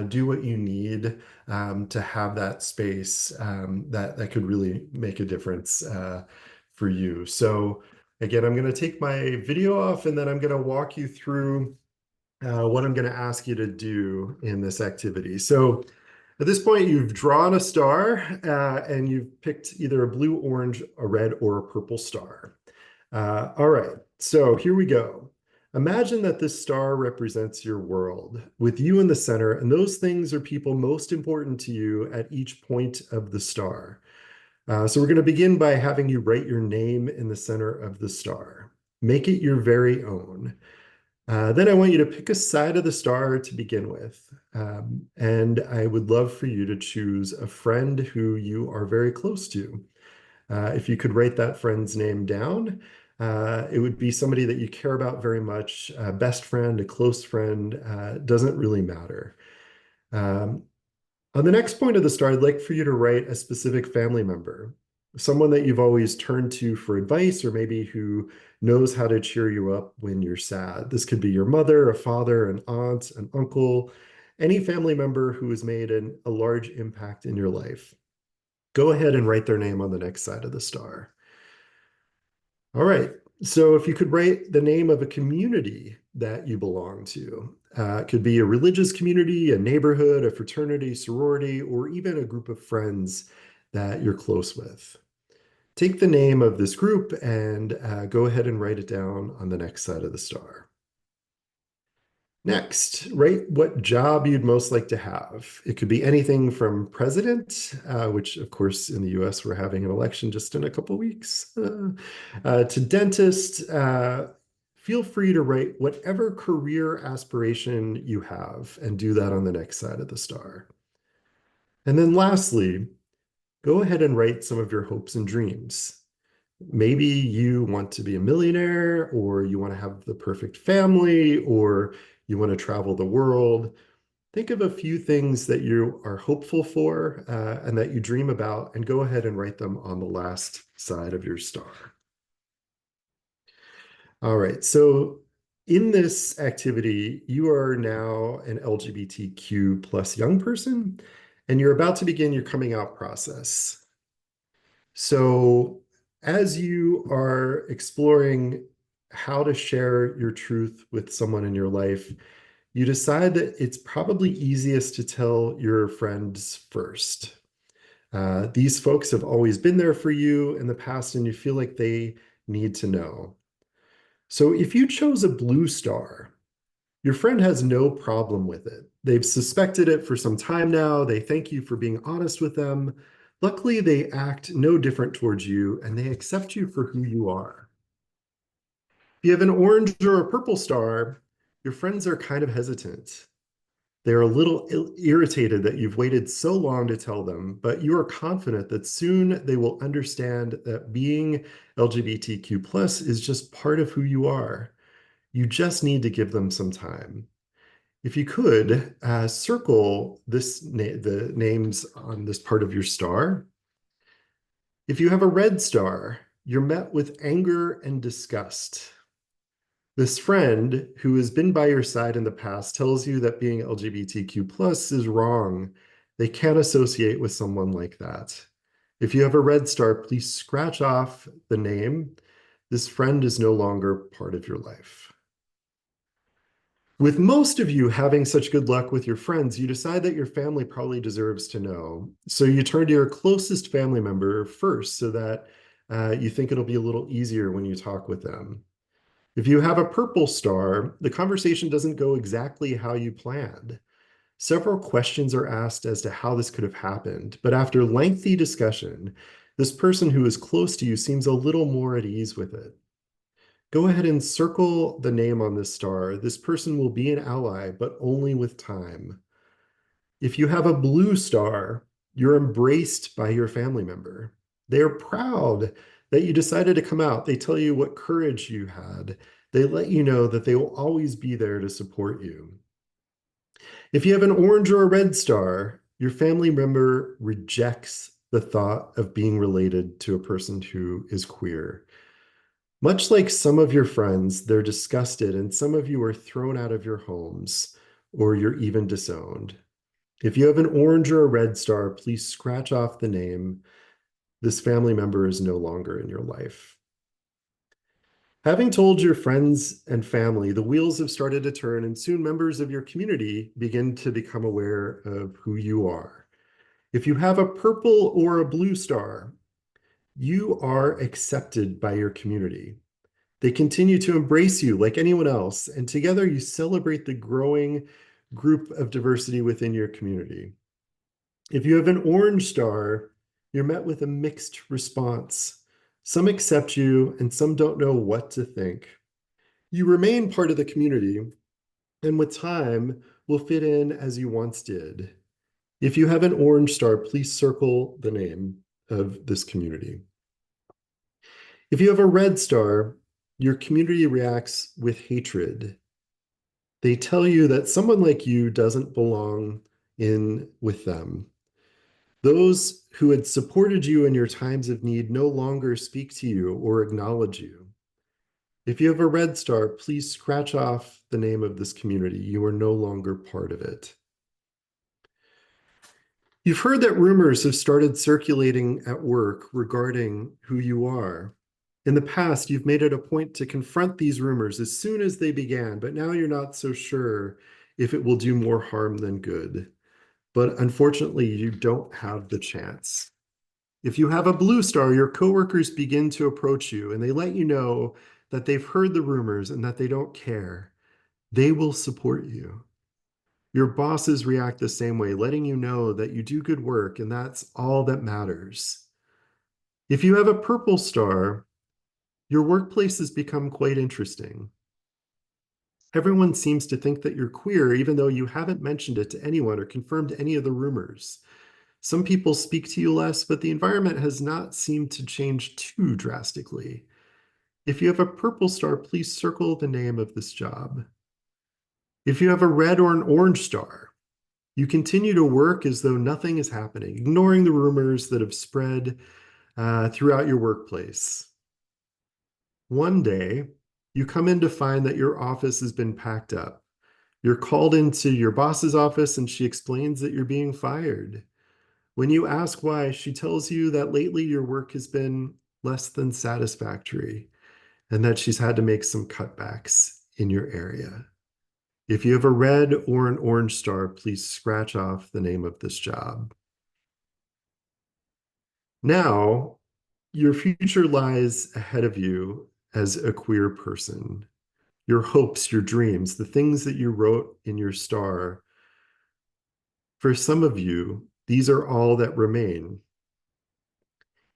do what you need to have that space that could really make a difference for you. So again, I'm going to take my video off and then I'm going to walk you through what I'm going to ask you to do in this activity. So at this point, you've drawn a star and you've picked either a blue, orange, a red, or a purple star. All right, so here we go. Imagine that this star represents your world with you in the center, and those things are people most important to you at each point of the star. So we're going to begin by having you write your name in the center of the star. Make it your very own. Then I want you to pick a side of the star to begin with. And I would love for you to choose a friend who you are very close to. If you could write that friend's name down, it would be somebody that you care about very much, a best friend, a close friend, doesn't really matter. Um, on the next point of the star, I'd like for you to write a specific family member, someone that you've always turned to for advice, or maybe who knows how to cheer you up when you're sad. This could be your mother, a father, an aunt, an uncle, any family member who has made a large impact in your life. Go ahead and write their name on the next side of the star. All right. So if you could write the name of a community that you belong to, it could be a religious community, a neighborhood, a fraternity, sorority, or even a group of friends that you're close with. Take the name of this group and go ahead and write it down on the next side of the star. Next, write what job you'd most like to have. It could be anything from president, which of course in the US we're having an election just in a couple weeks, to dentist. Feel free to write whatever career aspiration you have and do that on the next side of the star. And then lastly, go ahead and write some of your hopes and dreams. Maybe you want to be a millionaire, or you want to have the perfect family, or you want to travel the world. Think of a few things that you are hopeful for and that you dream about, and go ahead and write them on the last side of your star. All right, so in this activity, you are now an LGBTQ plus young person, and you're about to begin your coming out process. So as you are exploring how to share your truth with someone in your life, you decide that it's probably easiest to tell your friends first. These folks have always been there for you in the past, and you feel like they need to know. So if you chose a blue star, your friend has no problem with it. They've suspected it for some time now. They thank you for being honest with them. Luckily, they act no different towards you, and they accept you for who you are. If you have an orange or a purple star, your friends are kind of hesitant. They're a little irritated that you've waited so long to tell them, but you are confident that soon they will understand that being LGBTQ plus is just part of who you are. You just need to give them some time. If you could, circle the names on this part of your star. If you have a red star, you're met with anger and disgust. This friend who has been by your side in the past tells you that being LGBTQ plus is wrong. They can't associate with someone like that. If you have a red star, please scratch off the name. This friend is no longer part of your life. With most of you having such good luck with your friends, you decide that your family probably deserves to know. So you turn to your closest family member first so that you think it'll be a little easier when you talk with them. If you have a purple star, the conversation doesn't go exactly how you planned. Several questions are asked as to how this could have happened, but after lengthy discussion, this person who is close to you seems a little more at ease with it. Go ahead and circle the name on this star. This person will be an ally, but only with time. If you have a blue star, you're embraced by your family member. They are proud that you decided to come out. They tell you what courage you had. They let you know that they will always be there to support you. If you have an orange or a red star, your family member rejects the thought of being related to a person who is queer. Much like some of your friends, they're disgusted, and some of you are thrown out of your homes, or you're even disowned. If you have an orange or a red star, please scratch off the name. This family member is no longer in your life. Having told your friends and family, the wheels have started to turn, and soon members of your community begin to become aware of who you are. If you have a purple or a blue star, you are accepted by your community. They continue to embrace you like anyone else, and together you celebrate the growing group of diversity within your community. If you have an orange star, you're met with a mixed response. Some accept you, and some don't know what to think. You remain part of the community, and with time, will fit in as you once did. If you have an orange star, please circle the name of this community. If you have a red star, your community reacts with hatred. They tell you that someone like you doesn't belong in with them. Those who had supported you in your times of need no longer speak to you or acknowledge you. If you have a red star, please scratch off the name of this community. You are no longer part of it. You've heard that rumors have started circulating at work regarding who you are. In the past, you've made it a point to confront these rumors as soon as they began, but now you're not so sure if it will do more harm than good. But unfortunately, you don't have the chance. If you have a blue star, your coworkers begin to approach you and they let you know that they've heard the rumors and that they don't care. They will support you. Your bosses react the same way, letting you know that you do good work and that's all that matters. If you have a purple star, your workplace has become quite interesting. Everyone seems to think that you're queer, even though you haven't mentioned it to anyone or confirmed any of the rumors. Some people speak to you less, but the environment has not seemed to change too drastically. If you have a purple star, please circle the name of this job. If you have a red or an orange star, you continue to work as though nothing is happening, ignoring the rumors that have spread throughout your workplace. One day, you come in to find that your office has been packed up. You're called into your boss's office and she explains that you're being fired. When you ask why, she tells you that lately your work has been less than satisfactory and that she's had to make some cutbacks in your area. If you have a red or an orange star, please scratch off the name of this job. Now, your future lies ahead of you as a queer person. Your hopes, your dreams, the things that you wrote in your star. For some of you, these are all that remain.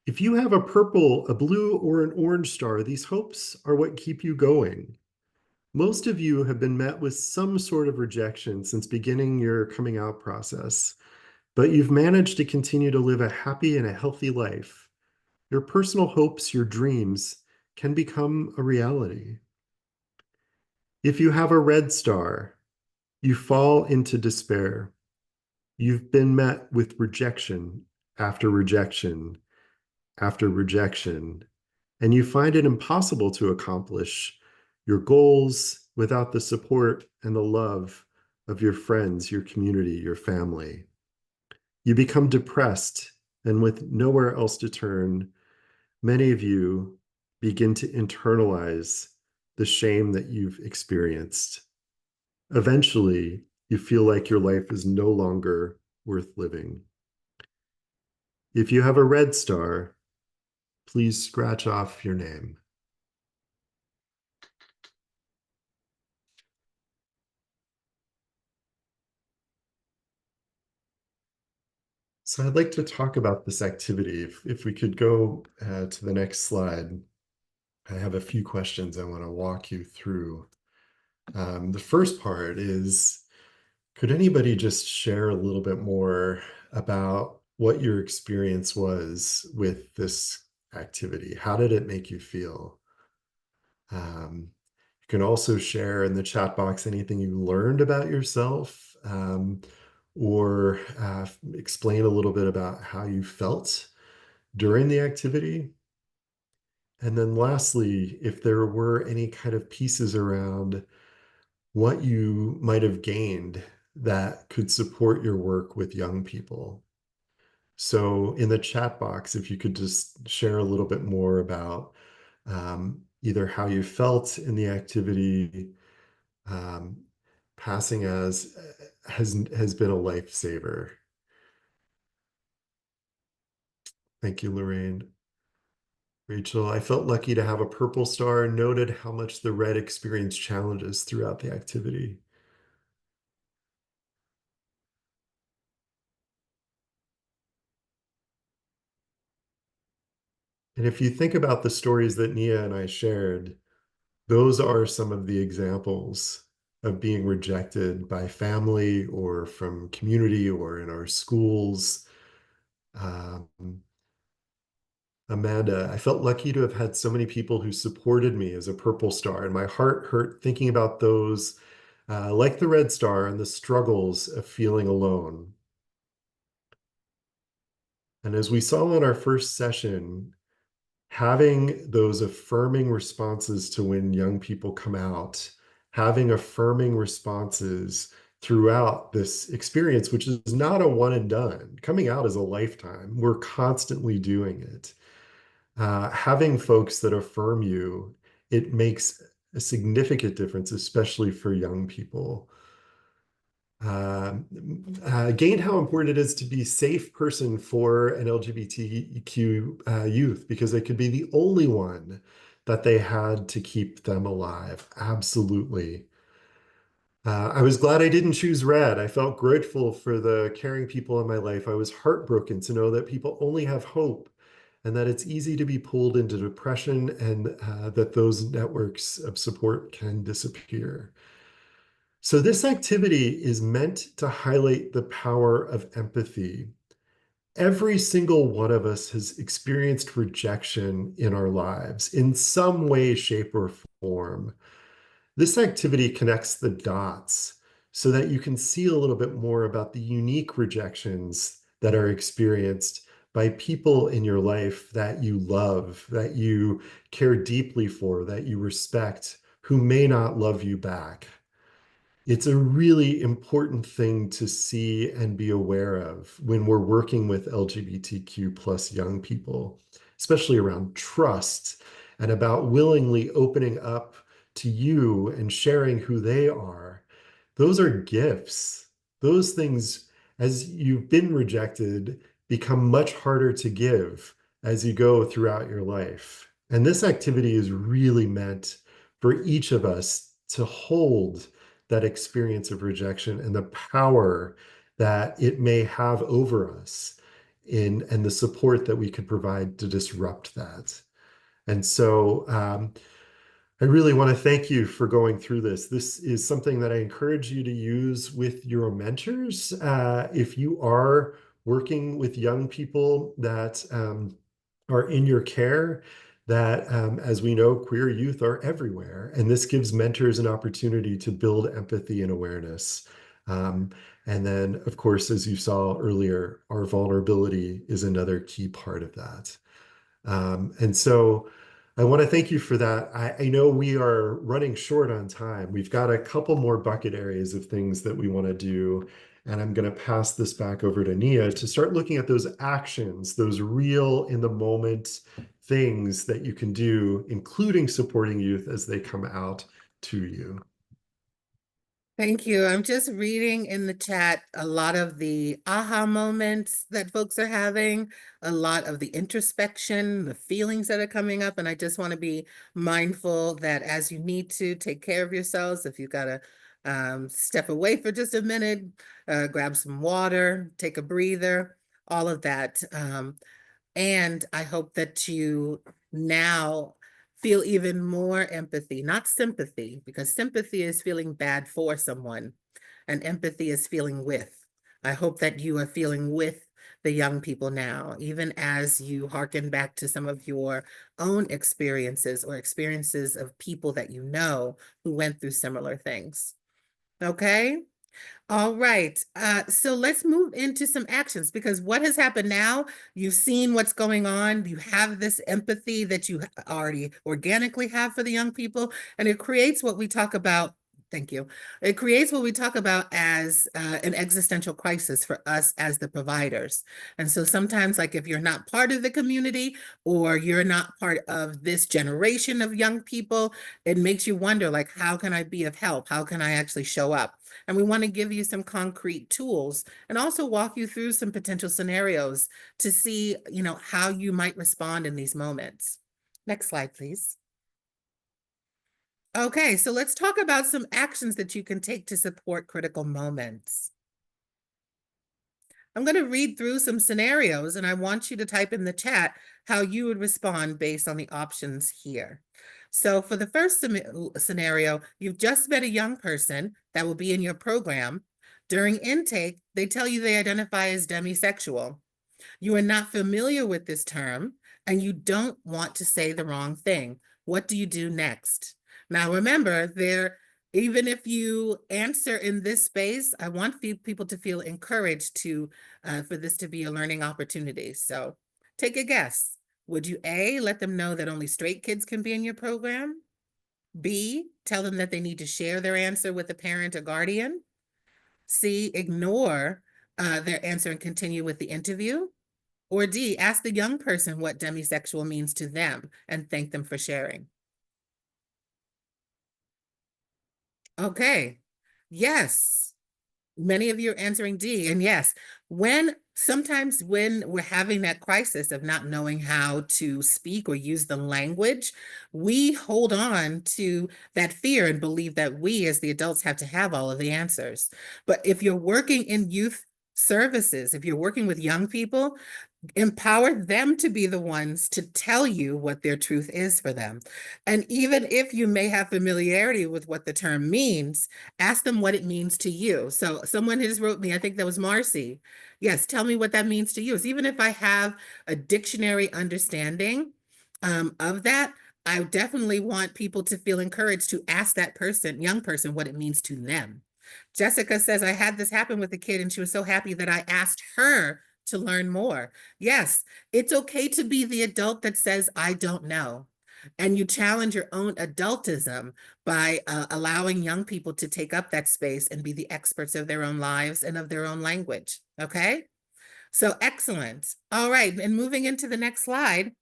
If you have a purple, a blue, or an orange star, these hopes are what keep you going. Most of you have been met with some sort of rejection since beginning your coming out process, but you've managed to continue to live a happy and a healthy life. Your personal hopes, your dreams, can become a reality. If you have a red star, you fall into despair. You've been met with rejection after rejection after rejection, and you find it impossible to accomplish your goals without the support and the love of your friends, your community, your family. You become depressed, and with nowhere else to turn, many of you begin to internalize the shame that you've experienced. Eventually, you feel like your life is no longer worth living. If you have a red star, please scratch off your name. So I'd like to talk about this activity. If we could go to the next slide, I have a few questions I want to walk you through. The first part is, could anybody just share a little bit more about what your experience was with this activity? How did it make you feel? You can also share in the chat box anything you learned about yourself, or explain a little bit about how you felt during the activity. And then lastly, if there were any kind of pieces around what you might have gained that could support your work with young people. So in the chat box, if you could just share a little bit more about either how you felt in the activity, um, passing as has been a lifesaver. Thank you, Lorraine. Rachel, I felt lucky to have a purple star and noted how much the red experienced challenges throughout the activity. And if you think about the stories that Nia and I shared, those are some of the examples of being rejected by family or from community or in our schools. Um, Amanda, I felt lucky to have had so many people who supported me as a purple star, and my heart hurt thinking about those, like the red star, and the struggles of feeling alone. And as we saw in our first session, having those affirming responses to when young people come out, having affirming responses throughout this experience, which is not a one and done. Coming out is a lifetime. We're constantly doing it. Having folks that affirm you, it makes a significant difference, especially for young people. Gained how important it is to be a safe person for an LGBTQ youth, because they could be the only one that they had to keep them alive. Absolutely. I was glad I didn't choose red. I felt grateful for the caring people in my life. I was heartbroken to know that people only have hope and that it's easy to be pulled into depression, and that those networks of support can disappear. So this activity is meant to highlight the power of empathy. Every single one of us has experienced rejection in our lives in some way, shape, or form. This activity connects the dots so that you can see a little bit more about the unique rejections that are experienced by people in your life that you love, that you care deeply for, that you respect, who may not love you back. It's a really important thing to see and be aware of when we're working with LGBTQ plus young people, especially around trust and about willingly opening up to you and sharing who they are. Those are gifts. Those things, as you've been rejected, become much harder to give as you go throughout your life. And this activity is really meant for each of us to hold that experience of rejection and the power that it may have over us and the support that we could provide to disrupt that. And so I really want to thank you for going through this. This is something that I encourage you to use with your mentors. If you are working with young people that are in your care, that as we know, queer youth are everywhere. And this gives mentors an opportunity to build empathy and awareness. Um, and then, of course, as you saw earlier, our vulnerability is another key part of that. And so I want to thank you for that. I know we are running short on time. We've got a couple more bucket areas of things that we want to do. And I'm going to pass this back over to Nia to start looking at those actions, those real in the moment things that you can do, including supporting youth as they come out to you. Thank you. I'm just reading in the chat a lot of the aha moments that folks are having, a lot of the introspection, the feelings that are coming up. And I just want to be mindful that as you need to take care of yourselves, if you've got to step away for just a minute, grab some water, take a breather, all of that. And I hope that you now feel even more empathy, not sympathy, because sympathy is feeling bad for someone, and empathy is feeling with. I hope that you are feeling with the young people now, even as you hearken back to some of your own experiences or experiences of people that you know who went through similar things. Okay? All right, so let's move into some actions, because what has happened now, you've seen what's going on, you have this empathy that you already organically have for the young people, and it creates what we talk about. Thank you. It creates what we talk about as an existential crisis for us as the providers. And so sometimes, like if you're not part of the community or you're not part of this generation of young people, it makes you wonder, like, how can I be of help? How can I actually show up? And we want to give you some concrete tools and also walk you through some potential scenarios to see, how you might respond in these moments. Next slide, please. Okay, so let's talk about some actions that you can take to support critical moments. I'm going to read through some scenarios, and I want you to type in the chat how you would respond based on the options here. So for the first scenario, you've just met a young person that will be in your program. During intake, they tell you they identify as demisexual. You are not familiar with this term, and you don't want to say the wrong thing. What do you do next? Now, remember, even if you answer in this space, I want people to feel encouraged for this to be a learning opportunity. So take a guess. Would you A, let them know that only straight kids can be in your program? B, tell them that they need to share their answer with a parent or guardian? C, ignore their answer and continue with the interview? Or D, ask the young person what demisexual means to them and thank them for sharing? Okay. Yes. Many of you are answering D. And yes, sometimes when we're having that crisis of not knowing how to speak or use the language, we hold on to that fear and believe that we as the adults have to have all of the answers. But if you're working in youth services, if you're working with young people, empower them to be the ones to tell you what their truth is for them. And even if you may have familiarity with what the term means, ask them what it means to you. So someone just wrote me, I think that was Marcy. Yes, tell me what that means to you. So even if I have a dictionary understanding of that, I definitely want people to feel encouraged to ask that young person, what it means to them. Jessica says, I had this happen with a kid and she was so happy that I asked her to learn more. Yes, it's okay to be the adult that says, I don't know. And you challenge your own adultism by allowing young people to take up that space and be the experts of their own lives and of their own language. Okay? So excellent. All right. And moving into the next slide,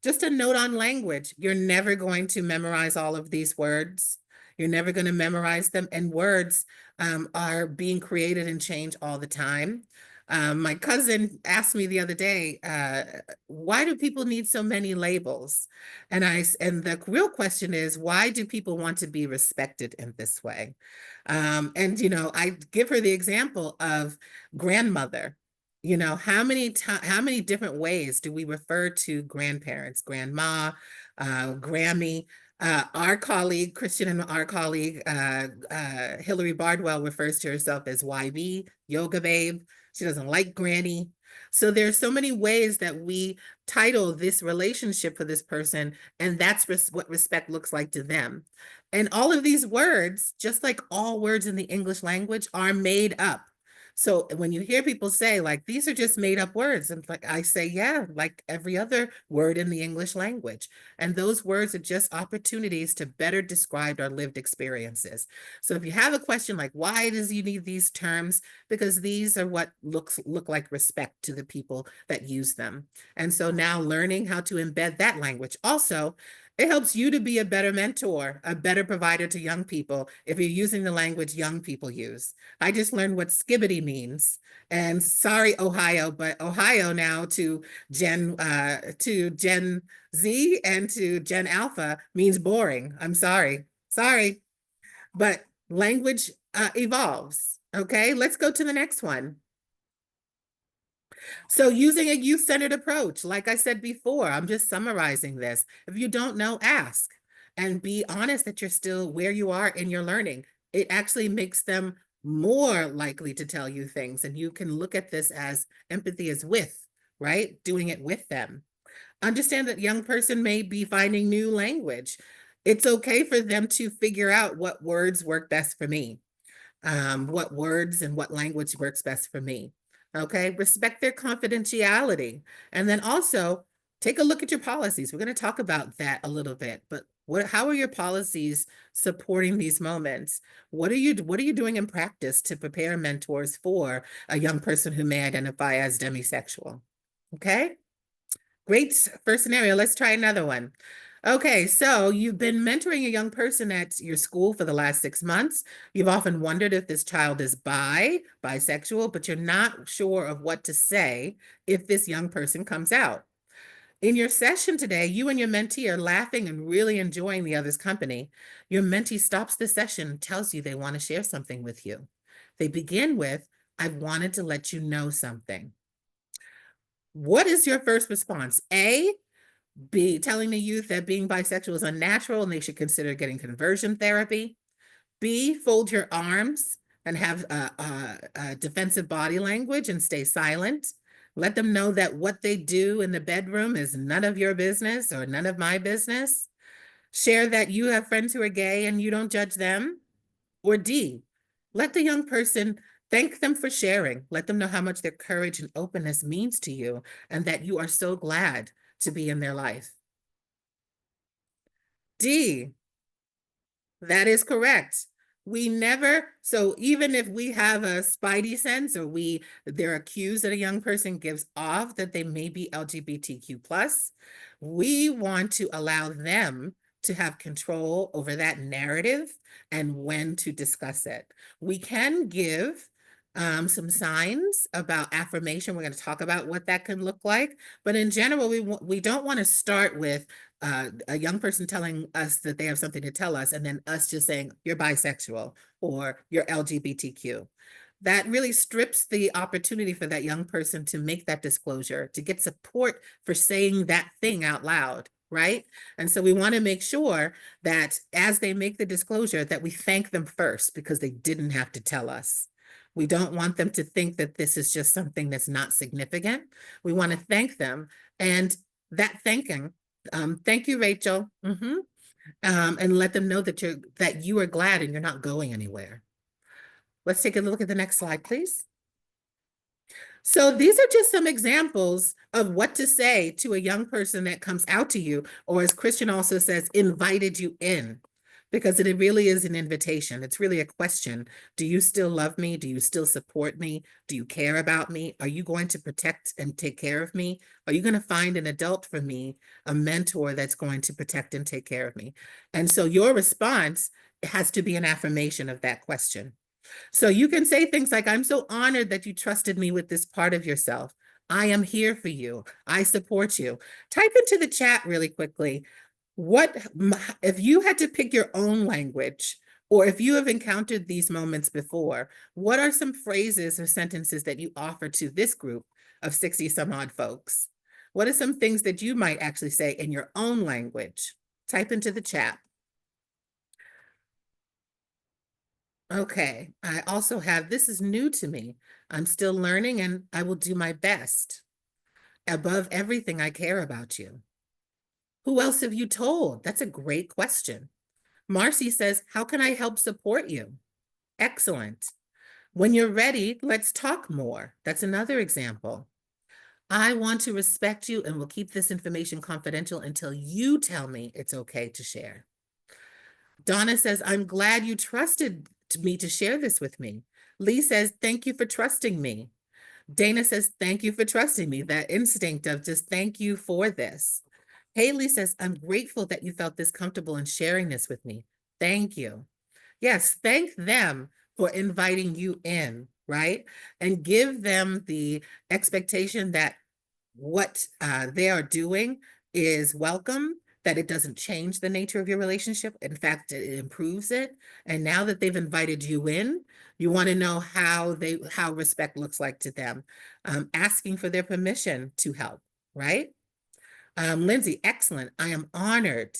just a note on language. You're never going to memorize all of these words. You're never going to memorize them. And words are being created and changed all the time. My cousin asked me the other day, why do people need so many labels? And the real question is, why do people want to be respected in this way? I give her the example of grandmother. How many different ways do we refer to grandparents, grandma, Grammy? Our colleague, Christian and our colleague, Hillary Bardwell refers to herself as YB, yoga babe. She doesn't like granny. So there's so many ways that we title this relationship for this person, and that's what respect looks like to them. And all of these words, just like all words in the English language, are made up. So when you hear people say, like, these are just made up words, and like I say, yeah, like every other word in the English language. And those words are just opportunities to better describe our lived experiences. So if you have a question like, why does you need these terms? Because these are what look like respect to the people that use them. And so now learning how to embed that language. Also, It helps you to be a better mentor, a better provider to young people if you're using the language young people use. I just learned what skibbity means. And sorry, Ohio, but Ohio now to Gen Z and to Gen Alpha means boring. I'm sorry. Sorry. But language evolves. Okay, let's go to the next one. So using a youth-centered approach, like I said before, I'm just summarizing this. If you don't know, ask and be honest that you're still where you are in your learning. It actually makes them more likely to tell you things. And you can look at this as empathy is with, right? Doing it with them. Understand that young person may be finding new language. It's okay for them to figure out what words work best for me, what words and what language works best for me. Okay, respect their confidentiality. And then also take a look at your policies. We're going to talk about that a little bit, but how are your policies supporting these moments? What are you doing in practice to prepare mentors for a young person who may identify as demisexual? Okay, great first scenario. Let's try another one. Okay, so you've been mentoring a young person at your school for the last 6 months. You've often wondered if this child is bisexual, but you're not sure of what to say if this young person comes out. In your session today, you and your mentee are laughing and really enjoying the other's company. Your mentee stops the session and tells you they want to share something with you. They begin with, "I wanted to let you know something." What is your first response? A, be telling the youth that being bisexual is unnatural and they should consider getting conversion therapy. B, fold your arms and have a defensive body language and stay silent. Let them know that what they do in the bedroom is none of your business or none of my business. Share that you have friends who are gay and you don't judge them. Or D, let the young person thank them for sharing. Let them know how much their courage and openness means to you and that you are so glad to be in their life. D, that is correct. We never, so even if we have a spidey sense or they're accused that a young person gives off that they may be LGBTQ+, we want to allow them to have control over that narrative and when to discuss it. We can give some signs about affirmation. We're going to talk about what that can look like. But in general, we don't want to start with a young person telling us that they have something to tell us and then us just saying, "You're bisexual" or "You're LGBTQ." That really strips the opportunity for that young person to make that disclosure, to get support for saying that thing out loud, right? And so we want to make sure that as they make the disclosure that we thank them first because they didn't have to tell us. We don't want them to think that this is just something that's not significant. We want to thank them. And that thanking, thank you, Rachel. And let them know that you are glad and you're not going anywhere. Let's take a look at the next slide, please. So these are just some examples of what to say to a young person that comes out to you, or as Christian also says, invited you in, because it really is an invitation. It's really a question. Do you still love me? Do you still support me? Do you care about me? Are you going to protect and take care of me? Are you going to find an adult for me, a mentor that's going to protect and take care of me? And so your response has to be an affirmation of that question. So you can say things like, "I'm so honored that you trusted me with this part of yourself. I am here for you. I support you." Type into the chat really quickly, if you had to pick your own language, or if you have encountered these moments before, what are some phrases or sentences that you offer to this group of 60 some odd folks? What are some things that you might actually say in your own language? Type into the chat. Okay, I also have, "This is new to me. I'm still learning and I will do my best. Above everything, I care about you." Who else have you told? That's a great question. Marcy says, "How can I help support you?" Excellent. "When you're ready, let's talk more." That's another example. "I want to respect you and will keep this information confidential until you tell me it's okay to share." Donna says, "I'm glad you trusted me to share this with me." Lee says, "Thank you for trusting me." Dana says, "Thank you for trusting me." That instinct of just thank you for this. Haley says, I'm grateful that you felt this comfortable in sharing this with me. Thank you. Yes, thank them for inviting you in, right? And give them the expectation that what they are doing is welcome, that it doesn't change the nature of your relationship. In fact, it improves it. And now that they've invited you in, you want to know how respect looks like to them. Asking for their permission to help, right? Lindsay, excellent. I am honored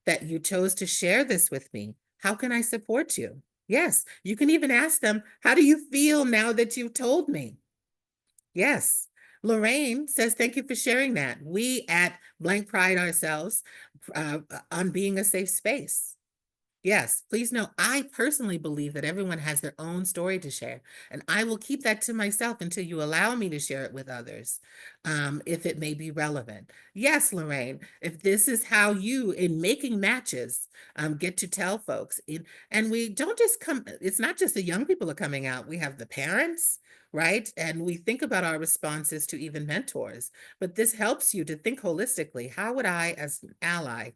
that you chose to share this with me. How can I support you? Yes, you can even ask them, how do you feel now that you've told me? Yes. Lorraine says, thank you for sharing that. We at Blank pride ourselves on being a safe space. Yes, please know, I personally believe that everyone has their own story to share, and I will keep that to myself until you allow me to share it with others, if it may be relevant. Yes, Lorraine, if this is how you, in making matches, get to tell folks, and we don't just come, it's not just the young people are coming out, we have the parents, right? And we think about our responses to even mentors, but this helps you to think holistically. How would I, as an ally,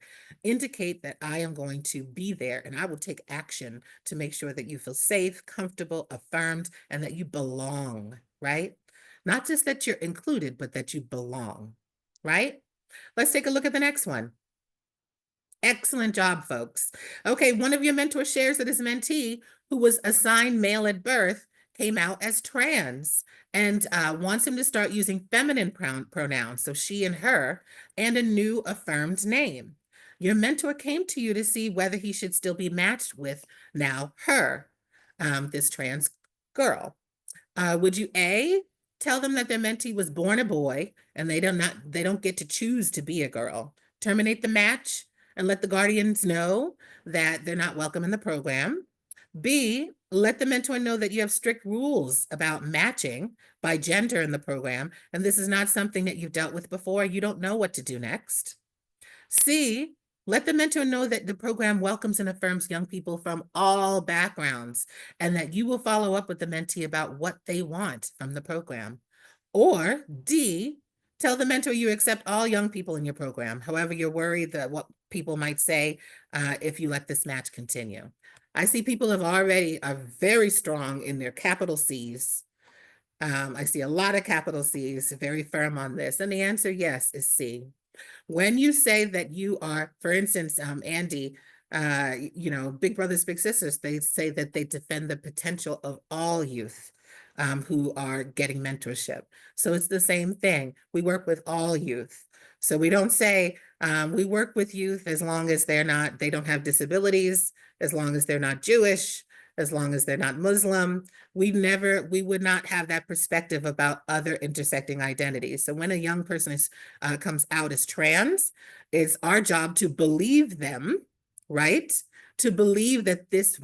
indicate that I am going to be there and I will take action to make sure that you feel safe, comfortable, affirmed, and that you belong, right? Not just that you're included, but that you belong, right? Let's take a look at the next one. Excellent job, folks. Okay, one of your mentors shares that his mentee, who was assigned male at birth, came out as trans and wants him to start using feminine pronouns, so she and her, and a new affirmed name. Your mentor came to you to see whether he should still be matched with now her, this trans girl. Would you A, tell them that their mentee was born a boy and they don't get to choose to be a girl? Terminate the match and let the guardians know that they're not welcome in the program. B, let the mentor know that you have strict rules about matching by gender in the program, and this is not something that you've dealt with before. You don't know what to do next. C, let the mentor know that the program welcomes and affirms young people from all backgrounds and that you will follow up with the mentee about what they want from the program. Or D, tell the mentor you accept all young people in your program. However, you're worried that what people might say if you let this match continue. I see people are very strong in their capital C's. I see a lot of capital C's, very firm on this. And the answer, yes, is C. When you say that you are, for instance, Andy, Big Brothers Big Sisters, they say that they defend the potential of all youth who are getting mentorship. So it's the same thing. We work with all youth. So we don't say we work with youth as long as they don't have disabilities, as long as they're not Jewish, as long as they're not Muslim. We would not have that perspective about other intersecting identities. So when a young person comes out as trans, it's our job to believe them, right? To believe that this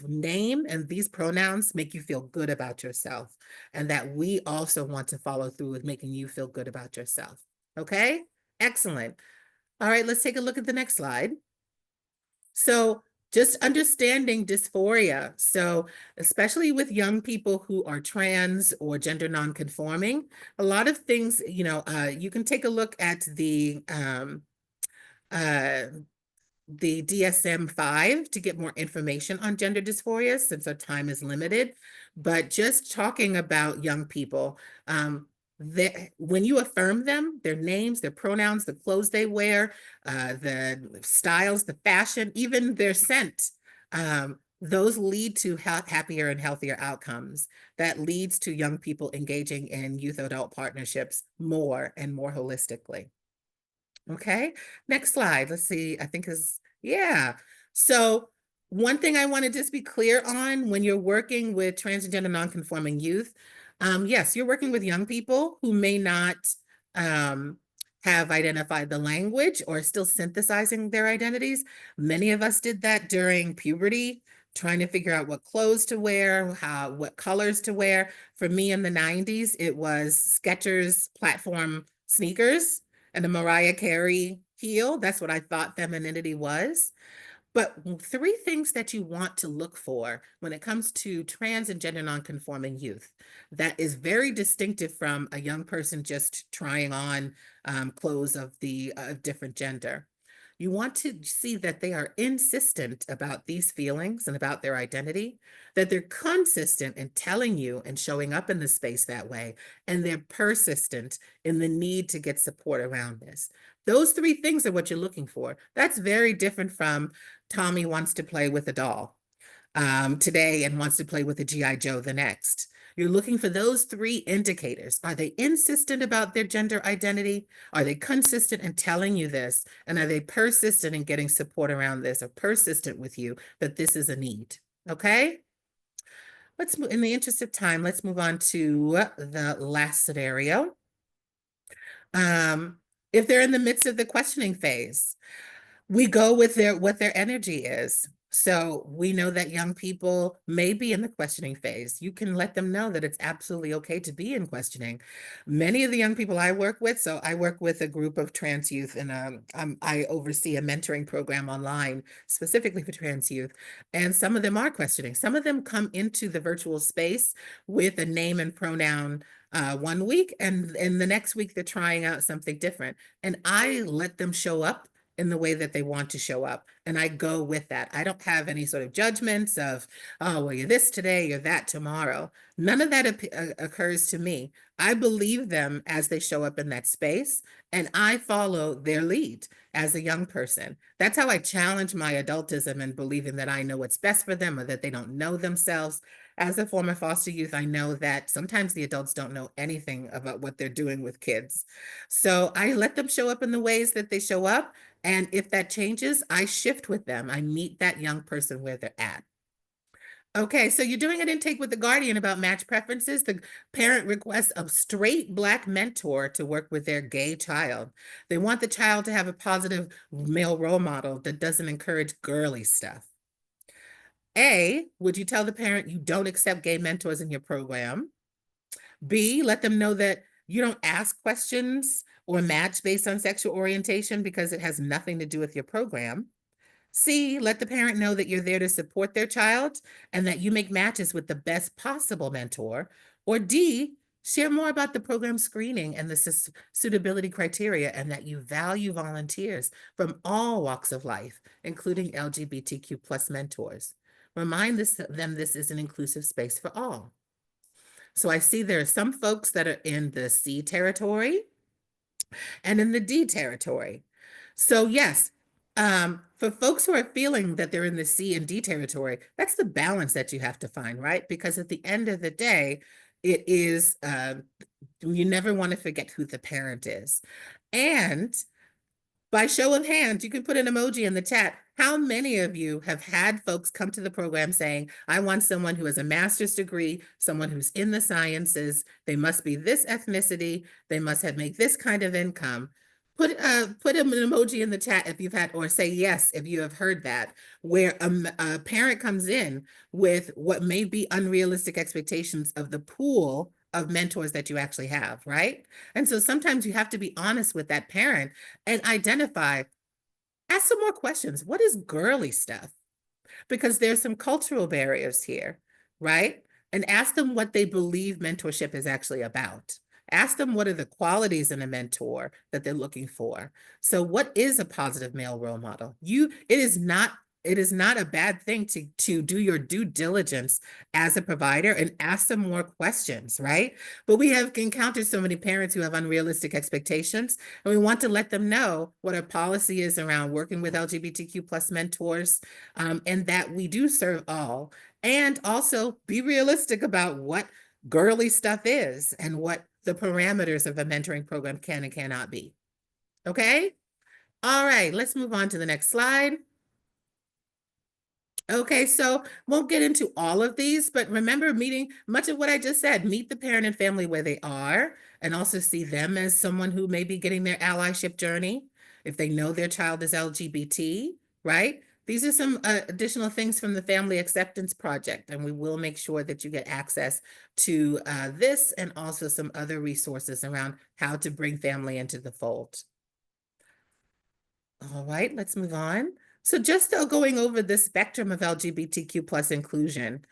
name and these pronouns make you feel good about yourself, and that we also want to follow through with making you feel good about yourself. Okay, excellent. All right, let's take a look at the next slide. So just understanding dysphoria. So especially with young people who are trans or gender nonconforming, a lot of things, you can take a look at the DSM-5 to get more information on gender dysphoria since our time is limited. But just talking about young people, when you affirm them, their names, their pronouns, the clothes they wear, the styles, the fashion, even their scent, those lead to happier and healthier outcomes. That leads to young people engaging in youth-adult partnerships more and more holistically. Okay, next slide. Let's see, yeah. So one thing I want to just be clear on when you're working with trans and gender nonconforming youth, yes, you're working with young people who may not have identified the language or still synthesizing their identities. Many of us did that during puberty, trying to figure out what clothes to wear, what colors to wear. For me in the 90s, it was Skechers platform sneakers and a Mariah Carey heel. That's what I thought femininity was. But three things that you want to look for when it comes to trans and gender nonconforming youth that is very distinctive from a young person just trying on clothes of the different gender. You want to see that they are insistent about these feelings and about their identity, that they're consistent in telling you and showing up in the space that way, and they're persistent in the need to get support around this. Those three things are what you're looking for. That's very different from Tommy wants to play with a doll today and wants to play with a G.I. Joe the next. You're looking for those three indicators. Are they insistent about their gender identity? Are they consistent in telling you this? And are they persistent in getting support around this, or persistent with you that this is a need? Okay? Let's move, in the interest of time, let's move on to the last scenario. If they're in the midst of the questioning phase, we go with what their energy is. So we know that young people may be in the questioning phase. You can let them know that it's absolutely okay to be in questioning. Many of the young people I work with, so I work with a group of trans youth, and I oversee a mentoring program online specifically for trans youth. And some of them are questioning. Some of them come into the virtual space with a name and pronoun one week, and the next week they're trying out something different. And I let them show up in the way that they want to show up. And I go with that. I don't have any sort of judgments of, oh, well, you're this today, you're that tomorrow. None of that occurs to me. I believe them as they show up in that space, and I follow their lead as a young person. That's how I challenge my adultism and believing that I know what's best for them, or that they don't know themselves. As a former foster youth, I know that sometimes the adults don't know anything about what they're doing with kids. So I let them show up in the ways that they show up. And if that changes, I shift with them. I meet that young person where they're at. Okay, so you're doing an intake with the guardian about match preferences. The parent requests a straight Black mentor to work with their gay child. They want the child to have a positive male role model that doesn't encourage girly stuff. A, would you tell the parent you don't accept gay mentors in your program? B, let them know that you don't ask questions or match based on sexual orientation because it has nothing to do with your program. C, let the parent know that you're there to support their child and that you make matches with the best possible mentor. Or D, share more about the program screening and the suitability criteria, and that you value volunteers from all walks of life, including LGBTQ plus mentors. Remind them this is an inclusive space for all. So I see there are some folks that are in the C territory and in the D territory. So yes, for folks who are feeling that they're in the C and D territory, that's the balance that you have to find, right? Because at the end of the day, it is, you never want to forget who the parent is. And by show of hands, you can put an emoji in the chat. How many of you have had folks come to the program saying, I want someone who has a master's degree, someone who's in the sciences, they must be this ethnicity, they must have make this kind of income. Put an emoji in the chat if you've had, or say yes if you have heard that, where a parent comes in with what may be unrealistic expectations of the pool of mentors that you actually have, right? And so sometimes you have to be honest with that parent and identify, ask some more questions. What is girly stuff? Because there's some cultural barriers here, right? And ask them what they believe mentorship is actually about. Ask them what are the qualities in a mentor that they're looking for. So what is a positive male role model? It is not a bad thing to do your due diligence as a provider and ask them more questions, right? But we have encountered so many parents who have unrealistic expectations, and we want to let them know what our policy is around working with LGBTQ plus mentors, and that we do serve all, and also be realistic about what girly stuff is and what the parameters of a mentoring program can and cannot be. Okay? All right, let's move on to the next slide. Okay, so won't get into all of these, but remember meeting much of what I just said, meet the parent and family where they are, and also see them as someone who may be getting their allyship journey. If they know their child is LGBT, right? These are some additional things from the Family Acceptance Project, and we will make sure that you get access to this and also some other resources around how to bring family into the fold. All right, let's move on. So just though going over the spectrum of LGBTQ plus inclusion,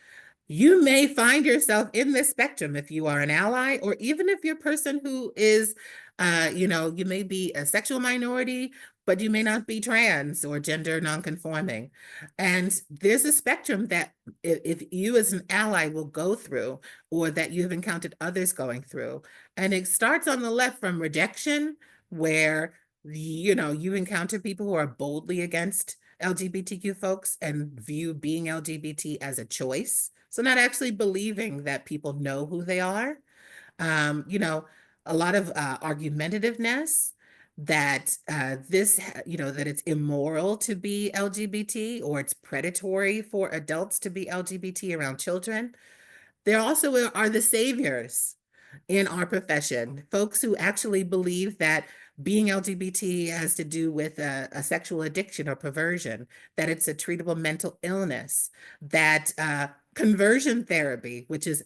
you may find yourself in this spectrum if you are an ally, or even if you're a person who is, you may be a sexual minority, but you may not be trans or gender nonconforming. And there's a spectrum that if you as an ally will go through, or that you've encountered others going through. And it starts on the left from rejection, where you encounter people who are boldly against LGBTQ folks and view being LGBT as a choice. So not actually believing that people know who they are. Um, you know, a lot of argumentativeness that that it's immoral to be LGBT, or it's predatory for adults to be LGBT around children. There also are the saviors in our profession, folks who actually believe that being LGBT has to do with a sexual addiction or perversion, that it's a treatable mental illness, that conversion therapy, which is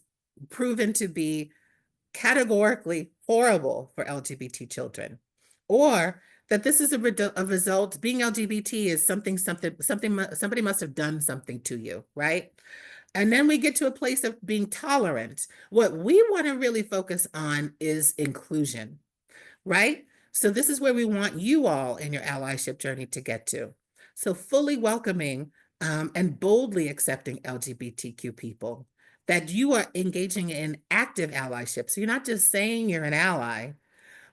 proven to be categorically horrible for LGBT children, or that this is a result, being LGBT is something, somebody must have done something to you, right? And then we get to a place of being tolerant. What we want to really focus on is inclusion, right? So this is where we want you all in your allyship journey to get to. So fully welcoming and boldly accepting LGBTQ people, that you are engaging in active allyship. So you're not just saying you're an ally,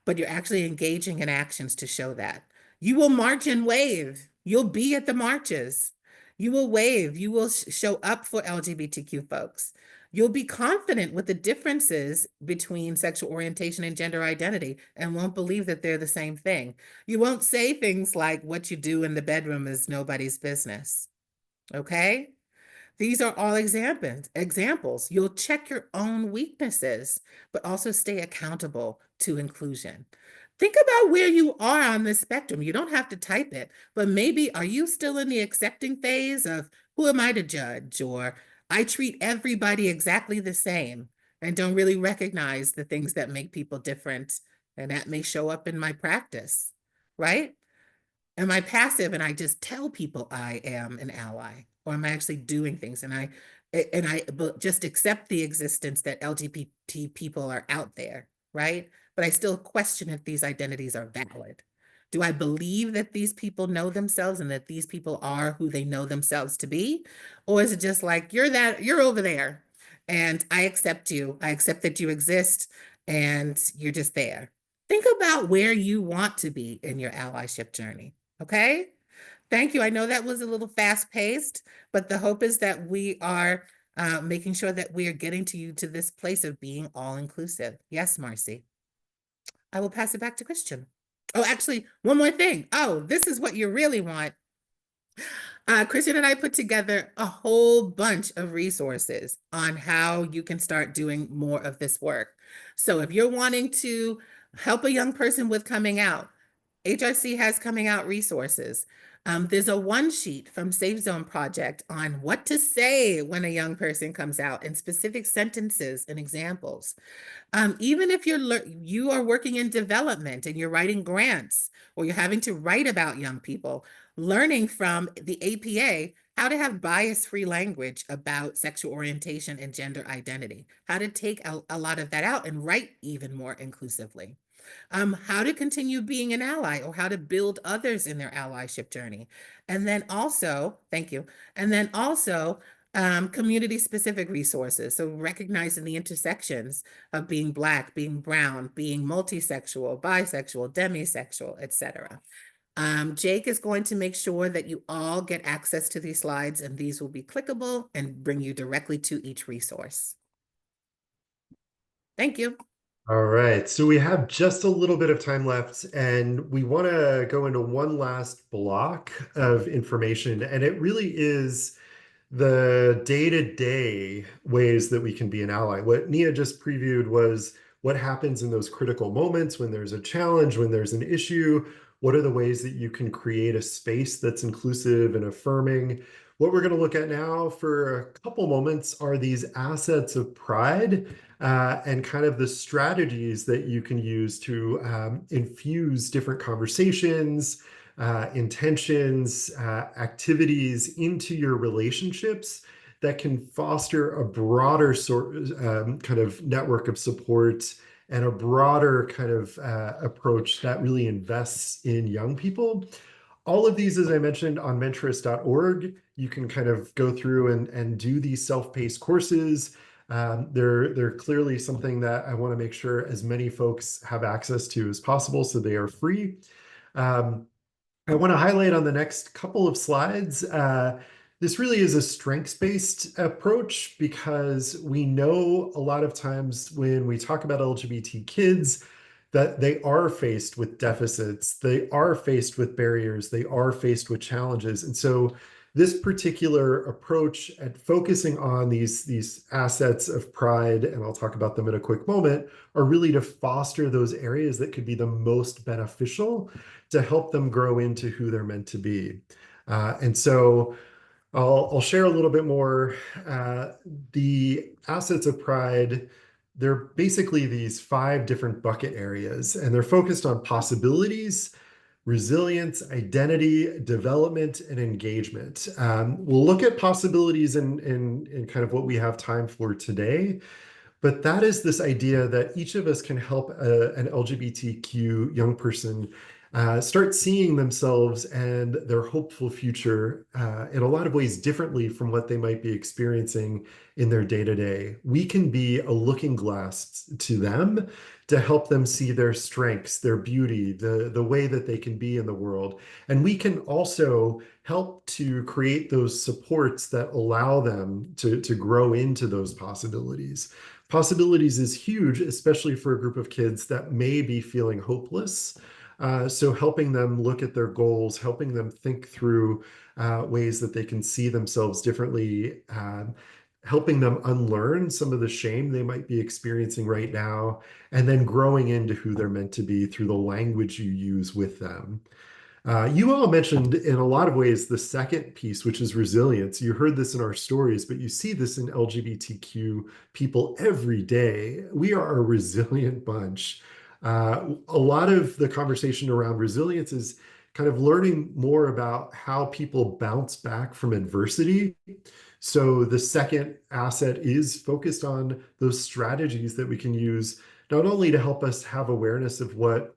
but you're actually engaging in actions to show that. You will march and wave. You'll be at the marches. You will wave. You will show up for LGBTQ folks. You'll be confident with the differences between sexual orientation and gender identity and won't believe that they're the same thing. You won't say things like what you do in the bedroom is nobody's business. Okay? These are all examples. You'll check your own weaknesses, but also stay accountable to inclusion. Think about where you are on this spectrum. You don't have to type it, but maybe are you still in the accepting phase of who am I to judge? Or I treat everybody exactly the same and don't really recognize the things that make people different. And that may show up in my practice, right? Am I passive and I just tell people I am an ally? Or am I actually doing things but just accept the existence that LGBT people are out there, right? But I still question if these identities are valid. Do I believe that these people know themselves and that these people are who they know themselves to be? Or is it just like, you're over there and I accept you. I accept that you exist and you're just there. Think about where you want to be in your allyship journey. Okay. Thank you. I know that was a little fast paced, but the hope is that we are making sure that we are getting to you to this place of being all inclusive. Yes, Marcy. I will pass it back to Christian. Oh, actually, one more thing. Oh, this is what you really want. Christian and I put together a whole bunch of resources on how you can start doing more of this work. So if you're wanting to help a young person with coming out, HRC has coming out resources. There's a one sheet from Safe Zone Project on what to say when a young person comes out in specific sentences and examples. Even if you are working in development and you're writing grants or you're having to write about young people, learning from the APA how to have bias-free language about sexual orientation and gender identity, how to take a lot of that out and write even more inclusively. How to continue being an ally or how to build others in their allyship journey. And then also, thank you. And then also community-specific resources. So recognizing the intersections of being Black, being brown, being multisexual, bisexual, demisexual, etc. Jake is going to make sure that you all get access to these slides, and these will be clickable and bring you directly to each resource. Thank you. All right, so we have just a little bit of time left, and we want to go into one last block of information, and it really is the day-to-day ways that we can be an ally. What Nia just previewed was what happens in those critical moments when there's a challenge, when there's an issue. What are the ways that you can create a space that's inclusive and affirming? What we're going to look at now for a couple moments are these assets of pride and kind of the strategies that you can use to infuse different conversations, intentions, activities into your relationships that can foster a broader kind of network of support and a broader kind of approach that really invests in young people. All of these, as I mentioned, on mentorist.org, you can kind of go through and do these self-paced courses. They're clearly something that I want to make sure as many folks have access to as possible, so they are free. I want to highlight on the next couple of slides, this really is a strengths-based approach because we know a lot of times when we talk about LGBT kids, that they are faced with deficits, they are faced with barriers, they are faced with challenges. And so this particular approach at focusing on these assets of pride, and I'll talk about them in a quick moment, are really to foster those areas that could be the most beneficial to help them grow into who they're meant to be. And so I'll share a little bit more. The assets of pride, they're basically these 5 different bucket areas, and they're focused on possibilities, resilience, identity, development, and engagement. We'll look at possibilities in kind of what we have time for today. But that is this idea that each of us can help an LGBTQ young person start seeing themselves and their hopeful future in a lot of ways differently from what they might be experiencing in their day-to-day. We can be a looking glass to them to help them see their strengths, their beauty, the way that they can be in the world. And we can also help to create those supports that allow them to grow into those possibilities. Possibilities is huge, especially for a group of kids that may be feeling hopeless. So helping them look at their goals, helping them think through ways that they can see themselves differently, helping them unlearn some of the shame they might be experiencing right now, and then growing into who they're meant to be through the language you use with them. You all mentioned in a lot of ways the second piece, which is resilience. You heard this in our stories, but you see this in LGBTQ people every day. We are a resilient bunch. A lot of the conversation around resilience is kind of learning more about how people bounce back from adversity. So the second asset is focused on those strategies that we can use not only to help us have awareness of what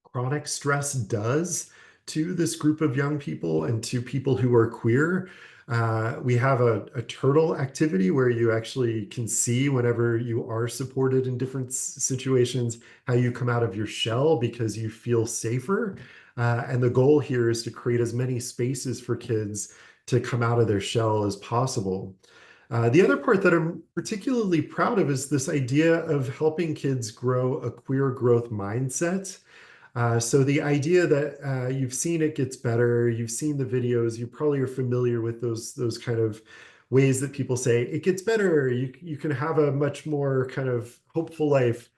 chronic stress does to this group of young people and to people who are queer. We have a turtle activity where you actually can see whenever you are supported in different situations, how you come out of your shell because you feel safer. And the goal here is to create as many spaces for kids to come out of their shell as possible. The other part that I'm particularly proud of is this idea of helping kids grow a queer growth mindset. So the idea that you've seen it gets better, you've seen the videos, you probably are familiar with those kind of ways that people say it gets better, you can have a much more kind of hopeful life.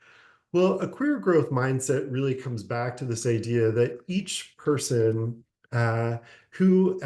Well, a queer growth mindset really comes back to this idea that each person who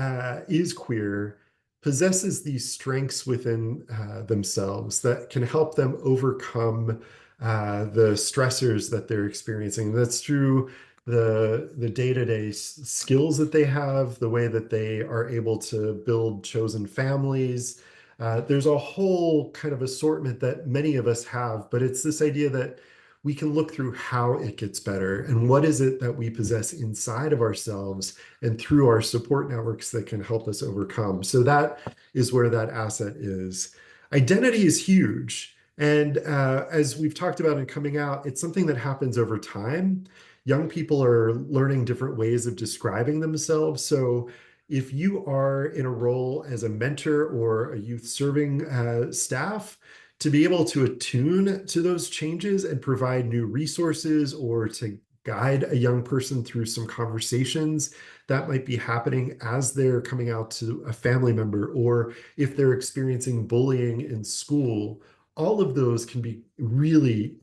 is queer possesses these strengths within themselves that can help them overcome the stressors that they're experiencing. That's through the day-to-day skills that they have, the way that they are able to build chosen families. There's a whole kind of assortment that many of us have, but it's this idea that we can look through how it gets better and what is it that we possess inside of ourselves and through our support networks that can help us overcome. So that is where that asset is. Identity is huge. And as we've talked about in coming out, it's something that happens over time. Young people are learning different ways of describing themselves. So if you are in a role as a mentor or a youth serving staff, to be able to attune to those changes and provide new resources or to guide a young person through some conversations that might be happening as they're coming out to a family member, or if they're experiencing bullying in school, all of those can be really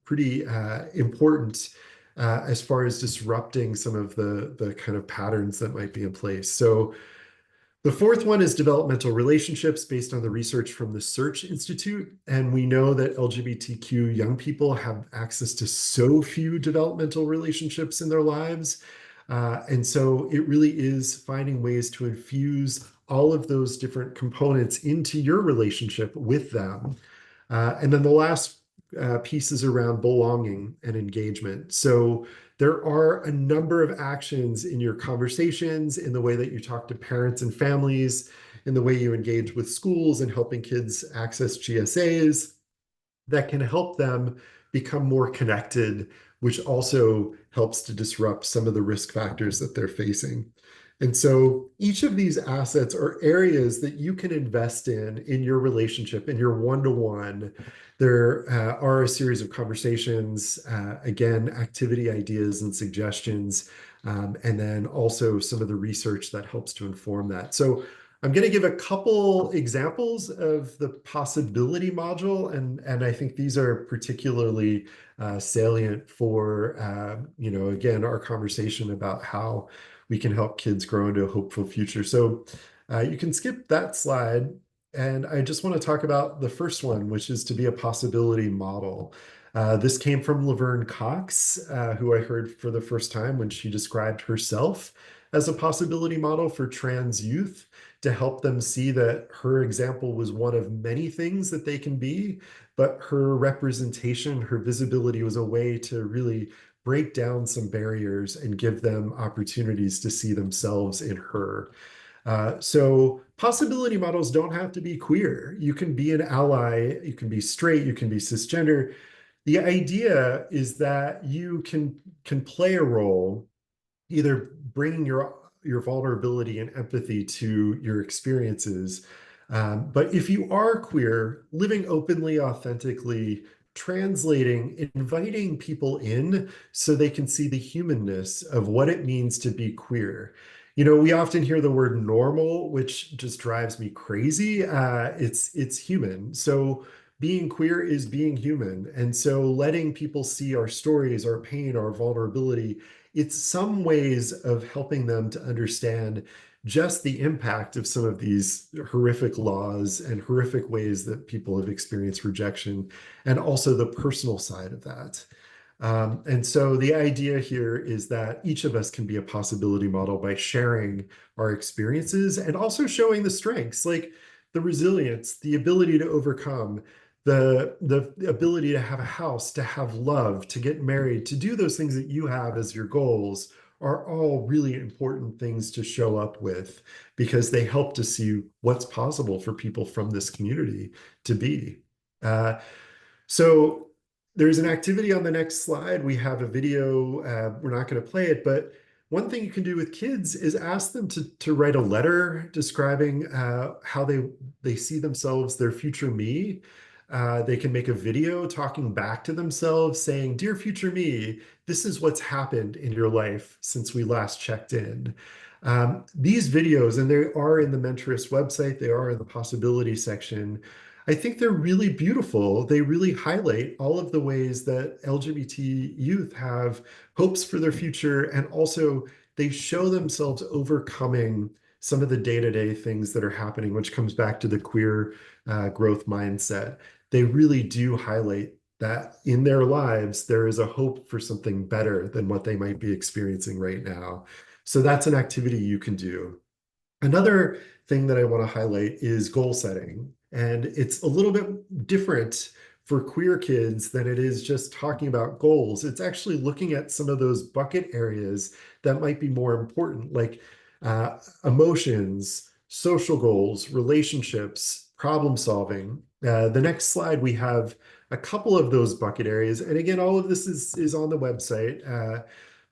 pretty important as far as disrupting some of the kind of patterns that might be in place. So the fourth one is developmental relationships based on the research from the Search Institute. And we know that LGBTQ young people have access to so few developmental relationships in their lives. And so it really is finding ways to infuse all of those different components into your relationship with them. And then the last piece is around belonging and engagement. So there are a number of actions in your conversations, in the way that you talk to parents and families, in the way you engage with schools and helping kids access GSAs, that can help them become more connected, which also helps to disrupt some of the risk factors that they're facing. And so each of these assets are areas that you can invest in your relationship, in your one-to-one. There are a series of conversations, again, activity ideas and suggestions, and then also some of the research that helps to inform that. So I'm going to give a couple examples of the possibility module, and I think these are particularly salient for, again, our conversation about how we can help kids grow into a hopeful future. So you can skip that slide, and I just want to talk about the first one, which is to be a possibility model. This came from Laverne Cox, who I heard for the first time when she described herself as a possibility model for trans youth, to help them see that her example was one of many things that they can be, but her representation, her visibility was a way to really break down some barriers and give them opportunities to see themselves in her. So possibility models don't have to be queer. You can be an ally, you can be straight, you can be cisgender. The idea is that you can play a role, either bringing your vulnerability and empathy to your experiences. But if you are queer, living openly, authentically, translating, inviting people in so they can see the humanness of what it means to be queer. We often hear the word normal, which just drives me crazy. It's human. So being queer is being human. And so letting people see our stories, our pain, our vulnerability, it's some ways of helping them to understand just the impact of some of these horrific laws and horrific ways that people have experienced rejection, and also the personal side of that. And so the idea here is that each of us can be a possibility model by sharing our experiences and also showing the strengths, like the resilience, the ability to overcome, the ability to have a house, to have love, to get married, to do those things that you have as your goals, are all really important things to show up with, because they help to see what's possible for people from this community to be. So there's an activity on the next slide. We have a video. We're not going to play it, but one thing you can do with kids is ask them to write a letter describing how they see themselves, their future me. They can make a video talking back to themselves saying, "Dear future me, this is what's happened in your life since we last checked in." These videos, and they are in the Mentorist website, they are in the possibility section, I think they're really beautiful. They really highlight all of the ways that LGBT youth have hopes for their future, and also they show themselves overcoming some of the day-to-day things that are happening, which comes back to the queer growth mindset. They really do highlight that in their lives, there is a hope for something better than what they might be experiencing right now. So that's an activity you can do. Another thing that I want to highlight is goal setting. And it's a little bit different for queer kids than it is just talking about goals. It's actually looking at some of those bucket areas that might be more important, like emotions, social goals, relationships, problem solving. The next slide, we have a couple of those bucket areas. And again, all of this is on the website.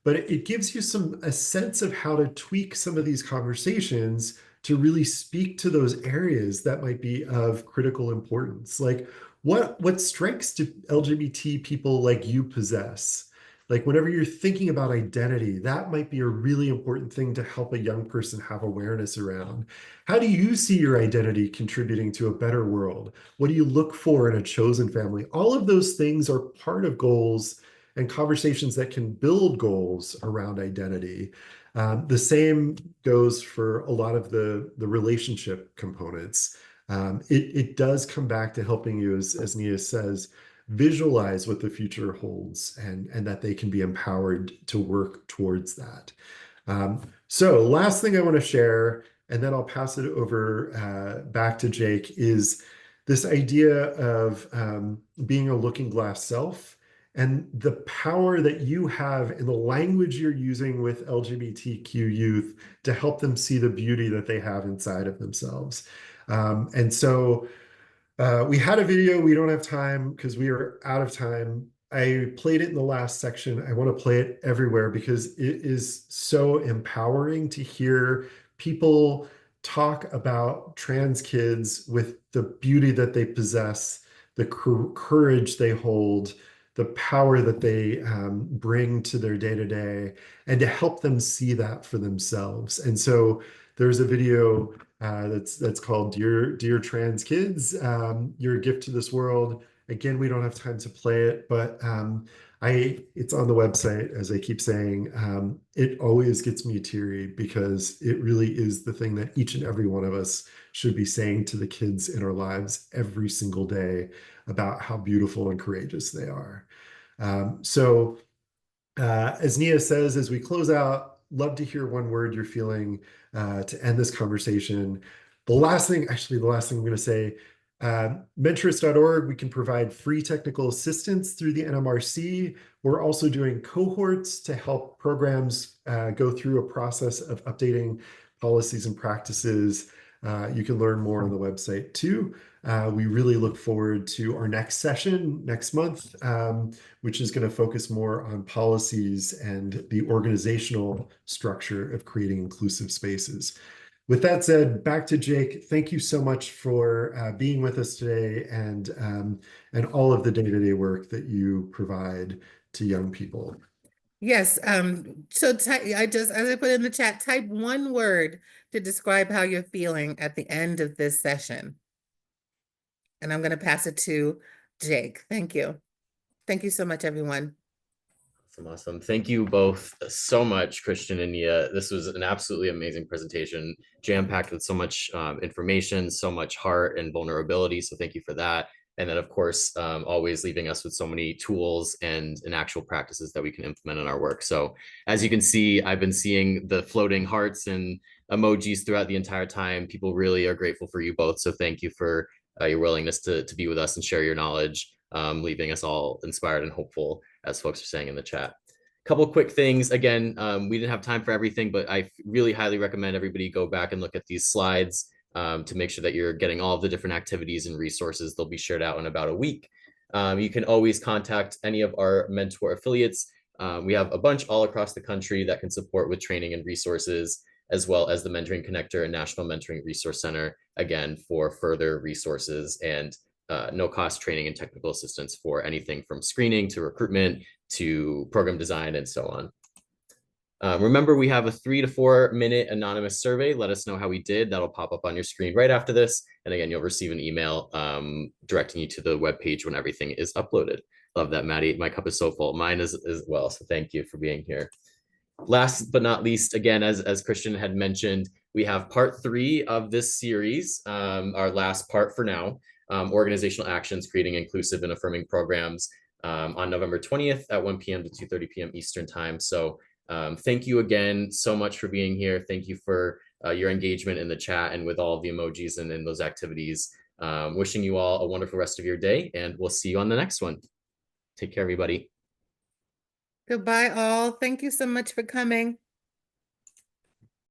But it gives you a sense of how to tweak some of these conversations to really speak to those areas that might be of critical importance. Like, what strengths do LGBT people like you possess? Like, whenever you're thinking about identity, that might be a really important thing to help a young person have awareness around. How do you see your identity contributing to a better world? What do you look for in a chosen family? All of those things are part of goals and conversations that can build goals around identity. The same goes for a lot of the relationship components. It does come back to helping you, as Nia says, visualize what the future holds, and that they can be empowered to work towards that. So last thing I want to share, and then I'll pass it over back to Jake, is this idea of being a looking glass self and the power that you have in the language you're using with LGBTQ youth to help them see the beauty that they have inside of themselves. And so we had a video. We don't have time because we are out of time. I played it in the last section. I want to play it everywhere because it is so empowering to hear people talk about trans kids with the beauty that they possess, the courage they hold, the power that they bring to their day to day, and to help them see that for themselves. And so there's a video that's called Dear Trans Kids, You're a Gift to This World. Again, we don't have time to play it, but it's on the website, as I keep saying. It always gets me teary because it really is the thing that each and every one of us should be saying to the kids in our lives every single day about how beautiful and courageous they are. As Nia says, as we close out, love to hear one word you're feeling to end this conversation. The last thing I'm going to say, mentorist.org, we can provide free technical assistance through the NMRC. We're also doing cohorts to help programs go through a process of updating policies and practices. You can learn more on the website too. We really look forward to our next session next month, which is going to focus more on policies and the organizational structure of creating inclusive spaces. With that said, back to Jake. Thank you so much for being with us today and all of the day-to-day work that you provide to young people. Yes, so as I put in the chat, type one word to describe how you're feeling at the end of this session. And I'm going to pass it to Jake. Thank you. Thank you so much, everyone. Awesome. Thank you both so much, Christian and Nia. This was an absolutely amazing presentation, jam-packed with so much information, so much heart and vulnerability. So thank you for that. And then, of course, always leaving us with so many tools and actual practices that we can implement in our work. So as you can see, I've been seeing the floating hearts and emojis throughout the entire time. People really are grateful for you both. So thank you for your willingness to be with us and share your knowledge, leaving us all inspired and hopeful, as folks are saying in the chat. A couple quick things. Again, we didn't have time for everything, but I really highly recommend everybody go back and look at these slides to make sure that you're getting all of the different activities and resources. They'll be shared out in about a week. You can always contact any of our mentor affiliates. We have a bunch all across the country that can support with training and resources, as well as the Mentoring Connector and National Mentoring Resource Center, again, for further resources and no-cost training and technical assistance for anything from screening to recruitment to program design and so on. Remember, we have a 3 to 4 minute anonymous survey. Let us know how we did. That'll pop up on your screen right after this. And again, you'll receive an email directing you to the webpage when everything is uploaded. Love that, Maddie. My cup is so full. Mine is as well. So thank you for being here. Last but not least, again, as Christian had mentioned, we have part 3 of this series, our last part for now, organizational actions, creating inclusive and affirming programs, on November 20th at 1 p.m. to 2:30 p.m. Eastern time. So thank you again so much for being here. Thank you for your engagement in the chat and with all of the emojis and in those activities. Wishing you all a wonderful rest of your day, and we'll see you on the next one. Take care, everybody. Goodbye, all. Thank you so much for coming.